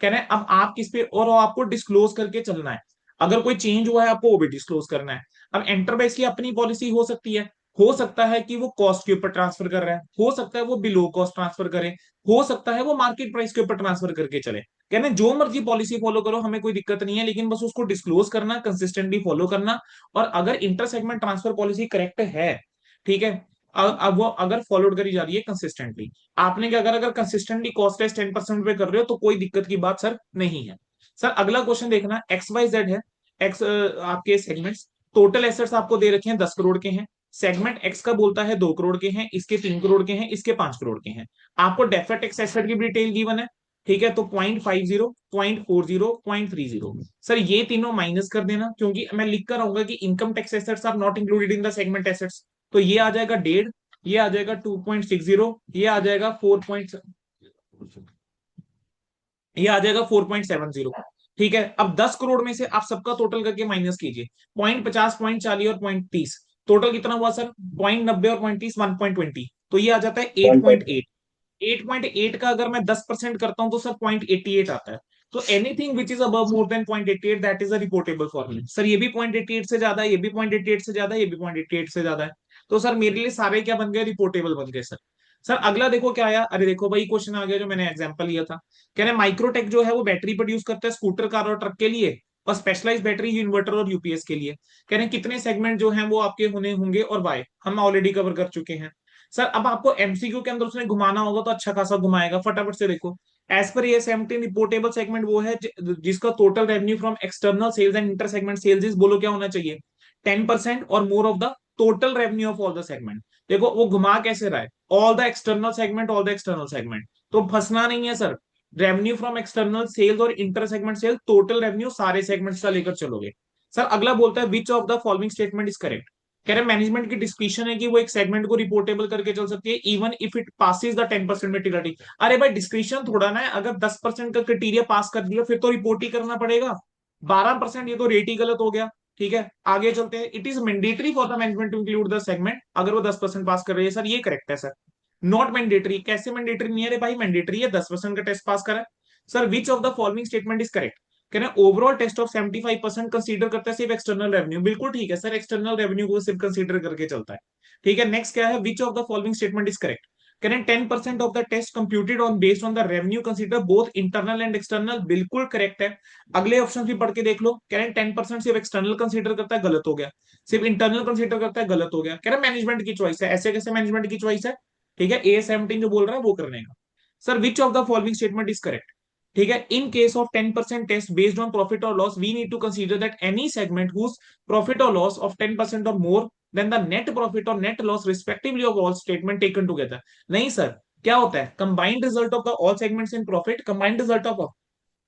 A: कह रहे हैं अब आप किस पे, और आपको डिस्क्लोज करके चलना है। अगर कोई चेंज हुआ है आपको वो भी डिस्क्लोज करना है। अब एंटरप्राइज की अपनी पॉलिसी हो सकती है, हो सकता है कि वो कॉस्ट के ऊपर ट्रांसफर कर रहा है, हो सकता है वो बिलो कॉस्ट ट्रांसफर करे, हो सकता है वो मार्केट प्राइस के ऊपर ट्रांसफर करके चले। कहने जो मर्जी पॉलिसी फॉलो करो हमें कोई दिक्कत नहीं है, लेकिन बस उसको डिस्क्लोज करना, कंसिस्टेंटली फॉलो करना। और अगर inter segment transfer policy correct है, ठीक है, अब वो अगर फॉलोड करी जा रही है कंसिस्टेंटली, आपने क्या, अगर अगर कंसिस्टेंटली कॉस्ट 10% पे कर रहे हो तो कोई दिक्कत की बात सर नहीं है। सर अगला क्वेश्चन देखना, एक्स वाई जेड है, एक्स आपके सेगमेंट्स, टोटल एसेट्स आपको दे रखे हैं 10 करोड़ के हैं। सेगमेंट एक्स का बोलता है 2 करोड़ के हैं, इसके 3 करोड़ के हैं, इसके 5 करोड़ के हैं। आपको डेफर्ड टैक्स एसेट की भी डिटेल गिवन है। ठीक है, तो 0.50, 0.40, 0.30, सर ये तीनों माइनस कर देना, क्योंकि मैं लिख कर आऊंगा कि income tax assets are not included in the segment assets. तो ये आ जाएगा 1.5, ये आ जाएगा 2.60, ये आ जाएगा 4, ये आ जाएगा 4.70। ठीक है, अब 10 करोड़ में से आप सबका टोटल करके माइनस कीजिए, 0.50, 0.40 और 0.30, टोटल कितना हुआ सर, 0.90 और 0.30, 1.20, तो ये आ जाता है 8.8। 8.8 का अगर मैं 10% करता हूं तो सर 0.88 आता है। तो anything which is above more than 0.88 that is a reportable formula. Sir ये भी 0.88 से ज्यादा है, ये भी 0.88 से ज्यादा है, ये भी 0.88 से ज्यादा है। तो सर मेरे लिए सारे क्या बन गए, रिपोर्टेबल बन गए सर। सर अगला देखो क्या आया, अरे देखो वही क्वेश्चन आ गया जो मैंने एग्जांपल लिया था। कह रहे माइक्रोटेक जो है वो बैटरी प्रोड्यूस करता है स्कूटर, कार और ट्रक के लिए, और स्पेशलाइज बैटरी इन्वर्टर और यूपीएस के लिए। कह रहे हैं कितने सेगमेंट जो हैं वो आपके होने होंगे और वाई हम ऑलरेडी कवर कर चुके हैं। सर अब आपको एमसीक्यू के अंदर उसने घुमाना होगा तो अच्छा खासा घुमाएगा, फटाफट से देखो। एज पर ये 17 रिपोर्टेबल सेगमेंट वो है जिसका total revenue from external sales and inter segment sales is, बोलो क्या होना चाहिए, 10% और more of the total revenue of all the segment. देखो वो घुमा कैसे रहा है, all the external segment, all the external segment, तो फंसना नहीं है sir. Revenue from external sales और inter segment sales, total revenue सारे सेगमेंट्स का लेकर चलोगे। सर अगला बोलता है which of the following statement is correct. कह रहे मैनेजमेंट की डिस्क्रिप्शन है कि वो एक सेगमेंट को रिपोर्टेबल करके चल सकती है even if it passes the 10% materiality. अरे भाई डिस्क्रिप्शन थोड़ा ना है, अगर 10% का क्राइटेरिया पास कर दिया फिर तो रिपोर्ट ही करना पड़ेगा। 12% ये तो रेट ही गलत हो गया। ठीक है, आगे चलते हैं, it is mandatory for the management to include the segment, अगर वो 10% पास कर रही है, सर ये करेक्ट है सर। नॉट मैंडेटरी, कैसे मैंडेटरी नहीं है रे भाई, मैंडेटरी है, 10% का टेस्ट पास करा है। Sir which of the following statement is correct. कह रहे हैं ओवरऑल टेस्ट ऑफ 75% कंसीडर करता है सिर्फ एक्सटर्नल रेवेन्यू, बिल्कुल ठीक है सर, एक्सटर्नल रेवेन्यू को सिर्फ कंसीडर करके चलता है। ठीक है, नेक्स्ट क्या है, which of the following statement is correct. कह रहे हैं 10% of the test computed on based on the revenue consider both internal and external, बिल्कुल करेक्ट है। अगले ऑप्शन भी पढ़ के देख लो, कह रहे हैं 10% सिर्फ एक्सटर्नल कंसीडर करता है, गलत हो गया। सिर्फ इंटरनल कंसीडर करता है, गलत हो गया। कह रहे हैं मैनेजमेंट की चॉइस है, ऐसे कैसे मैनेजमेंट की चॉइस है। ठीक है, A17 जो बोल रहा है वो करने का। Sir which of the following statement is correct. ठीक है, in case of 10% test based on profit or loss we need to consider that any segment whose profit or loss of 10% और more than the net profit or net loss respectively of all statement taken together. नहीं सर, क्या होता है, combined result of the all segments in profit, combined result of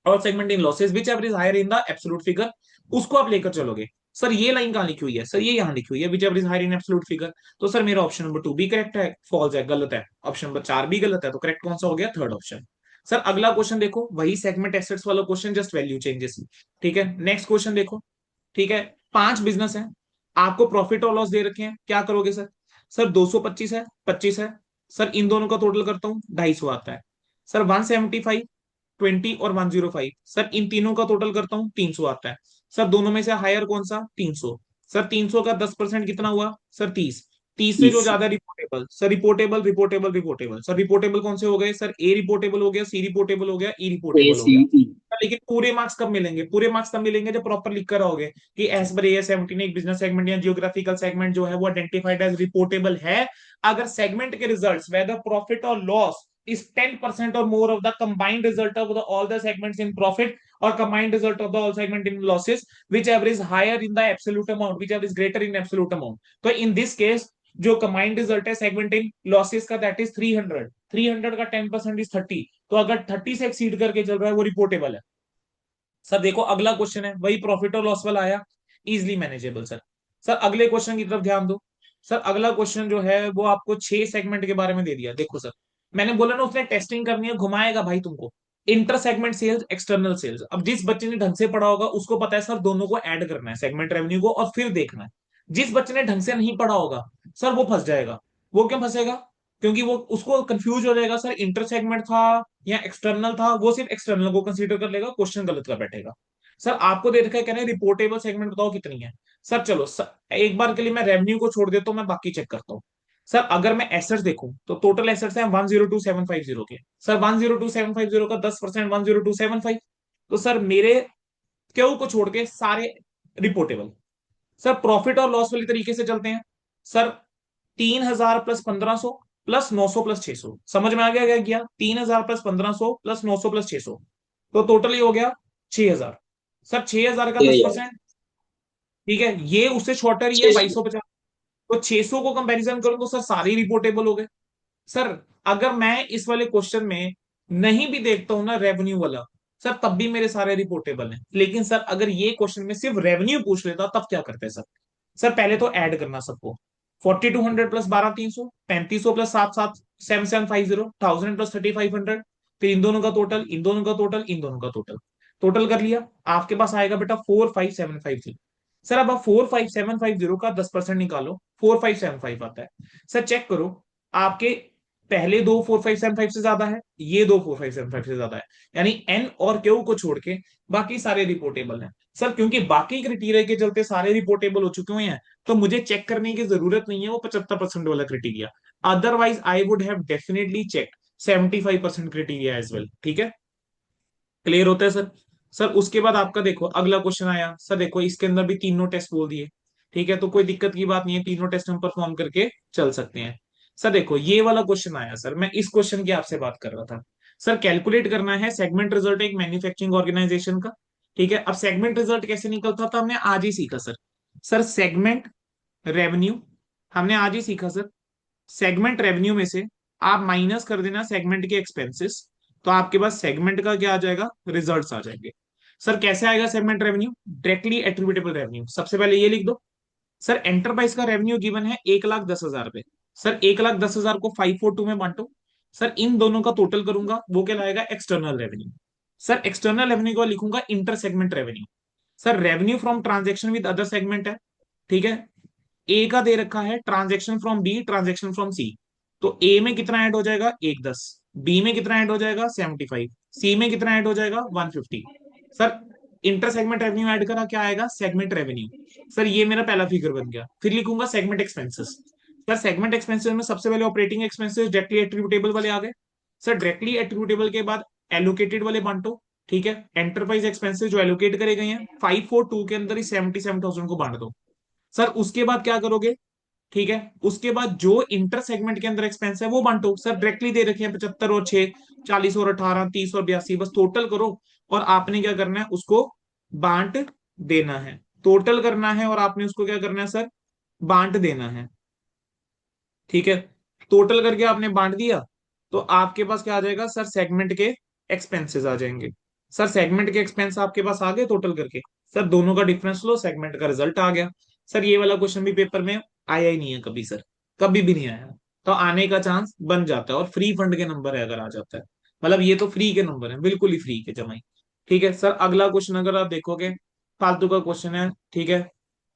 A: और segment in losses which ever is higher in the absolute figure, उसको आप लेकर चलोगे। सर ये लाइन कहां लिखी हुई है, सर ये यहां लिखी हुई है, which ever is higher in absolute figure. तो सर मेरा ऑप्शन नंबर 2 भी करेक्ट है, फॉल्स है, गलत है। ऑप्शन नंबर 4 भी गलत है, तो करेक्ट कौन सा हो गया, थर्ड ऑप्शन। सर अगला क्वेश्चन देखो, वही सेगमेंट एसेट्स वाला क्वेश्चन, जस्ट वैल्यू चेंजेस। ठीक है, नेक्स्ट क्वेश्चन देखो। ठीक है, 5 बिजनेस है, आपको प्रॉफिट और लॉस दे रखे हैं, क्या करोगे सर। सर 225 है, 25 है, सर इन दोनों का टोटल करता हूं 250 आता है। सर 175, 20 और 105, सर इन तीनों का टोटल करता हूं 300 आता है। सर दोनों में से हायर कौन सा, 300। सर 300 का 10% कितना हुआ सर, 30। 30 से जो
B: इस
A: ज्यादा reportable, sir reportable reportable reportable, sir reportable कौन से हो गए सर, ए रिपोर्टेबल हो गया, सी रिपोर्टेबल हो गया, ई
B: ए
A: रिपोर्टेबल हो
B: सी
A: गया।
B: ई।
A: लेकिन पूरे मार्क्स कब मिलेंगे, पूरे मार्क्स तब मिलेंगे जब प्रॉपर लिख कर आओगे कि एज पर A17 एक बिजनेस सेगमेंट या जियोग्राफिकल सेगमेंट जो है वो आइडेंटिफाइड एज रिपोर्टेबल है, अगर सेगमेंट के results weather profit or loss is 10% or more of the combined result of all the segments in profit or combined result of the all segment in losses, whichever is higher in the absolute amount, whichever is greater in absolute amount. तो in this case जो combined result है segment in losses का that is 300, 300 का 10% is 30, तो अगर 30 से exceed करके चल रहा है वो रिपोर्टेबल है। सर देखो अगला क्वेश्चन है वही प्रॉफिट और लॉस वाला आया, इजिली मैनेजेबल सर। सर अगले क्वेश्चन की तरफ ध्यान दो। सर अगला क्वेश्चन जो है वो आपको 6 सेगमेंट के बारे में दे दिया। देखो सर मैंने बोला ना उसने टेस्टिंग करनी है, घुमाएगा भाई तुमको। Inter segment sales, external sales. अब जिस बच्चे ने ढंग से पढ़ा होगा उसको पता है सर दोनों को ऐड करना है सेगमेंट रेवेन्यू को और फिर देखना है। जिस बच्चे ने ढंग से नहीं पढ़ा होगा सर वो फंस जाएगा। वो क्यों फंसेगा? क्योंकि वो उसको कंफ्यूज हो जाएगा सर इंटर सेगमेंट था या एक्सटर्नल था, वो सिर्फ एक्सटर्नल को कंसीडर कर लेगा, क्वेश्चन गलत कर बैठेगा। सर आपको दे रखा है, कह रहे हैं रिपोर्टेबल सेगमेंट बताओ कितनी है। सर चलो सर, एक बार के लिए मैं रेवेन्यू को छोड़ देता हूँ, मैं बाकी चेक करता हूँ। सर अगर मैं एसेट्स देखूं तो टोटल एसेट्स है 102750 के। सर 102750 का 10% 10275, तो सर मेरे क्यू को छोड़ के सारे reportable. Sir profit or loss वाली तरीके से चलते हैं। सर 3000 प्लस 1500 प्लस 900 प्लस 600, समझ में आ गया क्या किया? 3000 प्लस 1500 प्लस 900 प्लस 600, तो टोटल ये हो गया 6000। सर 6000 का
B: ये
A: दस
B: यार
A: परसेंट ठीक है, ये उससे शॉर्टर ही है
B: 600।
A: 2250। तो 600 को कंपैरिजन करूं तो सर सारे रिपोर्टेबल हो गए। सर अगर मैं इस वाले क्वेश्चन में नहीं भी देखता हूं ना रेवेन्यू वाला, सर तब भी मेरे सारे रिपोर्टेबल हैं। लेकिन सर अगर ये क्वेश्चन में सिर्फ रेवेन्यू पूछ लेता तब क्या करते सर? सर पहले तो ऐड करना सबको। 4200 प्लस 12300, 3500 प्लस 7750, 1000 प्लस 3500, फिर इन दोनों का टोटल, इन दोनों का टोटल, इन दोनों का टोटल। टोटल कर लिया, आपके पास आएगा बेटा 45750। सर अब आप 45750 का 10% निकालो, 4575 आता है। सर चेक करो, आपके पहले दो 4575 से ज्यादा है, ये दो 4575 से ज्यादा है, यानी एन और क्यू को छोड़ के बाकी सारे रिपोर्टेबल हैं। सर क्योंकि बाकी क्राइटेरिया के चलते सारे रिपोर्टेबल हो चुके हुए हैं, तो मुझे चेक करने की जरूरत नहीं है वो 75% वाला criteria. Otherwise I would have definitely check 75% criteria as well. ठीक है, क्लियर होता है सर? सर उसके बाद आपका देखो अगला क्वेश्चन आया। सर देखो इसके अंदर भी तीनों टेस्ट बोल दिए। ठीक है, तो कोई दिक्कत की बात नहीं है, तीनों टेस्ट हम परफॉर्म करके चल सकते हैं। सर देखो ये वाला क्वेश्चन आया, सर मैं इस क्वेश्चन की आपसे बात कर रहा था। सर कैलकुलेट करना है सेगमेंट रिजल्ट एक मैन्युफैक्चरिंग ऑर्गेनाइजेशन का। ठीक है, अब सेगमेंट रिजल्ट कैसे निकलता था हमने आज ही सीखा सर। सर सेगमेंट रेवेन्यू हमने आज ही सीखा सर। सेगमेंट रेवेन्यू में से आप माइनस कर देना सेगमेंट के एक्सपेंसेस, तो आपके पास सेगमेंट का क्या आ जाएगा? रिजल्ट्स आ जाएंगे। सर कैसे आएगा segment revenue? Directly attributable revenue. सबसे पहले ये लिख दो। सर एंटरप्राइज का रेवेन्यू गिवन है 1,10,000 रुपए। सर 1,10,000 को 542 में बांटो। सर इन दोनों का टोटल करूंगा वो क्या लाएगा? External revenue. Sir external revenue को लिखूंगा inter segment revenue. Sir revenue from transaction with other segment है। ठीक है, ए का दे रखा है transaction from B, transaction from C. तो ए में कितना ऐड हो जाएगा? 110। बी में कितना ऐड हो जाएगा? 75। सी में कितना ऐड हो जाएगा? 150। Sir inter segment revenue add करा क्या आएगा? Segment revenue. सर ये मेरा पहला फिगर बन गया। फिर लिखूंगा segment expenses. Sir segment expenses में सबसे पहले ऑपरेटिंग एक्सपेंसेस डायरेक्टली एट्रीब्यूटेबल वाले आ गए। सर डायरेक्टली एट्रीब्यूटेबल के बाद एलोकेटेड वाले बांटो। ठीक है, एंटरप्राइज एक्सपेंसेस जो एलोकेट करे गए हैं 542 के अंदर ही 77,000 को बांट दो। सर उसके बाद क्या करोगे? ठीक है, उसके बाद जो इंटर सेगमेंट के अंदर एक्सपेंस है वो बांटो। सर डायरेक्टली दे रखे हैं 75 और 6, 40 और 18, 30 और 82, बस टोटल करो और आपने क्या करना है? उसको बांट देना है। टोटल करना है और आपने उसको क्या करना है सर? बांट देना है। ठीक है, टोटल करके आपने बांट दिया तो आपके पास क्या आ जाएगा सर? सेगमेंट के एक्सपेंसेस आ जाएंगे। सर सेगमेंट के एक्सपेंस आपके पास आ गए टोटल करके। सर दोनों का डिफरेंस लो, सेगमेंट का रिजल्ट आ गया। सर ये वाला क्वेश्चन भी पेपर में आया ही नहीं है कभी सर, कभी भी नहीं आया। तो आने का चांस बन जाता है, और फ्री फंड के नंबर है अगर आ जाता है, मतलब ये तो फ्री के नंबर है, बिल्कुल ही फ्री के जमाई। ठीक है सर, अगला क्वेश्चन अगर आप देखोगे फालतू का क्वेश्चन है। ठीक है,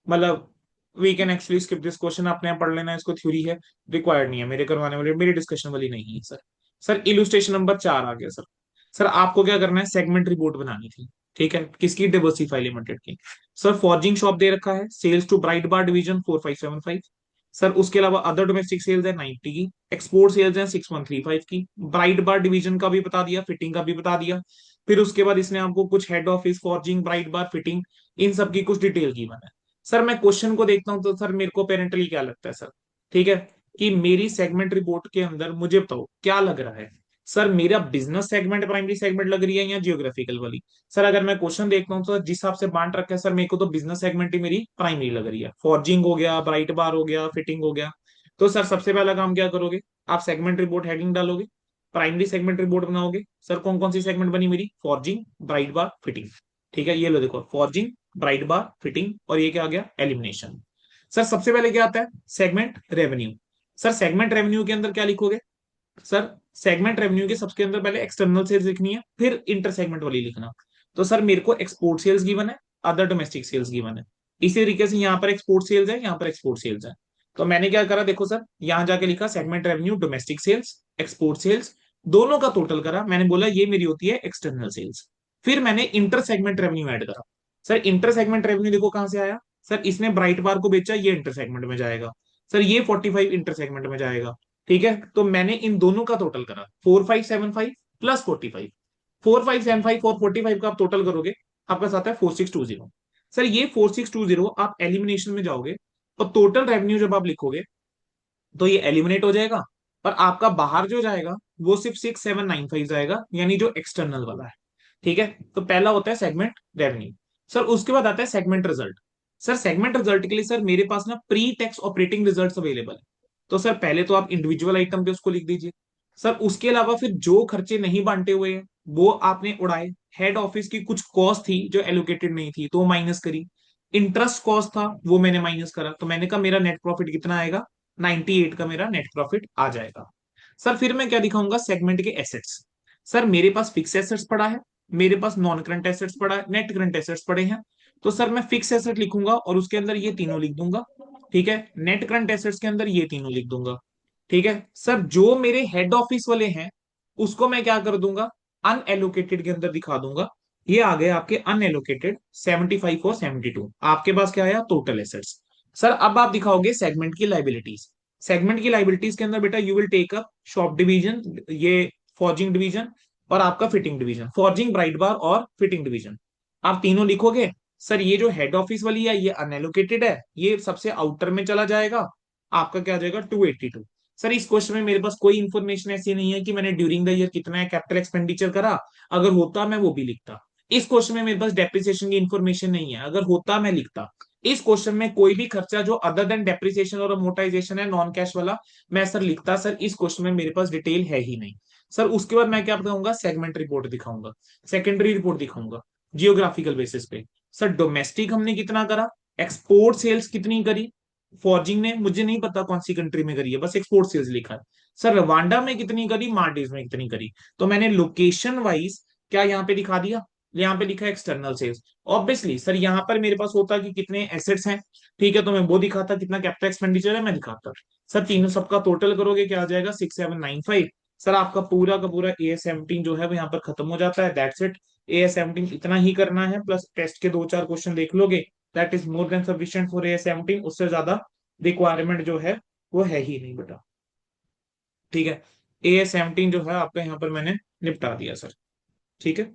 A: मतलब we can actually skip this question, आपने यहाँ पढ़ लेना है, इसको थ्योरी है, रिक्वायर्ड नहीं है मेरे करवाने वाले, मेरी डिस्कशन वाली नहीं है सर। सर इलुस्ट्रेशन नंबर 4 आ गया सर। सर आपको क्या करना है? सेगमेंट रिपोर्ट बनानी थी। ठीक है, किसकी? डिवर्सिफाई लिमिटेड की। सर फॉर्जिंग शॉप दे रखा है, sales to bright bar division 4575। Sir उसके अलावा अदर डोमेस्टिक सेल्स है 90 की, एक्सपोर्ट सेल्स है 6135 की। ब्राइट बार डिवीजन का भी बता दिया, फिटिंग का भी बता दिया। फिर उसके बाद इसने आपको कुछ हेड ऑफिस, फॉर्जिंग, ब्राइट बार, फिटिंग, इन सब की कुछ डिटेल की बना है। सर मैं क्वेश्चन को देखता हूं तो सर मेरे को पेरेंटली क्या लगता है सर? ठीक है, कि मेरी सेगमेंट रिपोर्ट के अंदर मुझे बताओ क्या लग रहा है? सर मेरा बिजनेस सेगमेंट प्राइमरी सेगमेंट लग रही है या जियोग्राफिकल वाली? सर अगर मैं क्वेश्चन देखता हूँ तो जिस हिसाब से बांट रखा है सर, मेरे को तो बिजनेस सेगमेंट ही मेरी प्राइमरी लग रही है। फॉर्जिंग हो गया, ब्राइट बार हो गया, फिटिंग हो गया। तो सर सबसे पहला काम क्या करोगे, आप सेगमेंट रिपोर्ट हेडिंग डालोगे, प्राइमरी सेगमेंट रिपोर्ट बनाओगे। सर कौन कौन सी सेगमेंट बनी मेरी, फॉर्जिंग, ब्राइट बार, फिटिंग। ठीक है, ये लो देखो, फॉर्जिंग, ब्राइट बार, फिटिंग, और ये क्या आ गया, एलिमिनेशन। सर सबसे पहले क्या आता है, segment revenue. Sir segment revenue के अंदर क्या लिखोगे, सर सेगमेंट रेवेन्यू के सबसे अंदर पहले एक्सटर्नल सेल्स लिखनी है, फिर इंटर सेगमेंट वाली लिखना। तो सर मेरे को एक्सपोर्ट सेल्स गिवन है, अदर डोमेस्टिक सेल्स गिवन है। इसी तरीके से यहाँ पर एक्सपोर्ट सेल्स है, यहाँ पर एक्सपोर्ट सेल्स है। तो मैंने क्या करा, देखो सर यहाँ जाके लिखा segment revenue, domestic sales, export sales, दोनों का टोटल करा। मैंने बोला ये मेरी होती है एक्सटर्नल सेल्स। फिर मैंने इंटर सेगमेंट रेवेन्यू ऐड करा। सर इंटर सेगमेंट रेवेन्यू देखो कहां से आया, सर इसने ब्राइट बार को बेचा, ये इंटर सेगमेंट में जाएगा। सर ये 45 इंटर सेगमेंट में जाएगा। ठीक है, तो मैंने इन दोनों का टोटल करा, 4575 प्लस 45। 4575 और 45 का आप टोटल करोगे, आपका आता है 4620। सर ये 4620 आप एलिमिनेशन में जाओगे और टोटल रेवेन्यू जब आप लिखोगे तो ये एलिमिनेट हो जाएगा, और आपका बाहर जो जाएगा वो सिर्फ 6795 जाएगा, यानी जो एक्सटर्नल वाला है। ठीक है, तो पहला होता है सेगमेंट रेवेन्यू। सर उसके बाद आता है segment result. Sir segment result के लिए सर मेरे पास ना pre tax operating result available है। तो सर पहले तो आप इंडिविजुअल आइटम पे उसको लिख दीजिए। सर उसके अलावा फिर जो खर्चे नहीं बांटे हुए हैं वो आपने उड़ाए। हेड ऑफिस की कुछ कॉस्ट थी जो एलोकेटेड नहीं थी तो माइनस करी। इंटरेस्ट कॉस्ट था वो मैंने माइनस करा, तो मैंने कहा मेरा नेट प्रॉफिट कितना आएगा, 98 का मेरा नेट प्रॉफिट आ जाएगा। सर फिर मैं क्या दिखाऊंगा, सेगमेंट के एसेट्स। सर मेरे पास फिक्स एसेट्स पड़ा है, मेरे पास नॉन करंट एसेट्स पड़ा है, नेट करंट एसेट्स पड़े हैं। तो सर मैं फिक्स एसेट लिखूंगा और उसके अंदर ये तीनों लिख दूंगा। ठीक है, नेट करंट एसेट्स के अंदर ये तीनों लिख दूंगा। ठीक है सर, जो मेरे हेड ऑफिस वाले हैं उसको मैं क्या कर दूंगा, अनएलोकेटेड के अंदर दिखा दूंगा। ये आ गए आपके अनएलोकेटेड 75 और 72। आपके पास क्या आया, टोटल एसेट्स। सर अब आप दिखाओगे सेगमेंट की लाइबिलिटीज। सेगमेंट की लाइबिलिटीज के अंदर बेटा you will take up shop division, ये फॉर्जिंग डिवीजन, और आपका fitting division, forging, bright bar और फिटिंग डिवीजन। आप तीनों लिखोगे। सर ये जो हेड ऑफिस वाली है ये अनएलोकेटेड है, ये सबसे आउटर में चला जाएगा। आपका क्या आ जाएगा, 282। सर इस क्वेश्चन में मेरे पास कोई इंफॉर्मेशन ऐसी नहीं है कि मैंने ड्यूरिंग द ईयर कितना कैपिटल एक्सपेंडिचर करा। अगर होता मैं वो भी लिखता। इस क्वेश्चन में मेरे पास डेप्रिसिएशन की इंफॉर्मेशन नहीं है, अगर होता मैं लिखता। इस क्वेश्चन में कोई भी खर्चा जो अदर देन डेप्रिसिएशन और अमोर्टाइजेशन है, नॉन कैश वाला, मैं सर लिखता। सर इस क्वेश्चन में मेरे पास डिटेल है ही नहीं। सर उसके बाद मैं क्या बताऊंगा, सेगमेंट रिपोर्ट दिखाऊंगा, सेकेंडरी रिपोर्ट दिखाऊंगा, जियोग्राफिकल बेसिस पे। सर डोमेस्टिक हमने कितना करा, एक्सपोर्ट सेल्स कितनी करी, फॉर्जिंग ने मुझे नहीं पता कौन सी कंट्री में करी है, बस एक्सपोर्ट सेल्स लिखा है। सर रवांडा में कितनी करी, मालदीव में कितनी करी। तो मैंने लोकेशन वाइज क्या यहाँ पे दिखा दिया, यहाँ पे लिखा है एक्सटर्नल सेल्स। ऑब्वियसली सर यहाँ पर मेरे पास होता कि कितने एसेट्स हैं, ठीक है, तो मैं वो दिखाता, कितना कैपिटल एक्सपेंडिचर है मैं दिखाता। सर तीनों सबका टोटल करोगे क्या आ जाएगा, 6795। सर आपका पूरा का पूरा AS17 जो है वो यहाँ पर खत्म हो जाता है, दैट्स इट। AS17 इतना ही करना है, प्लस टेस्ट के दो चार क्वेश्चन देख लोगे, that is more than sufficient for AS17। उससे ज्यादा रिक्वायरमेंट जो है वो है ही नहीं बेटा। ठीक है, AS17 जो है आपका यहाँ पर मैंने निपटा दिया सर। ठीक है।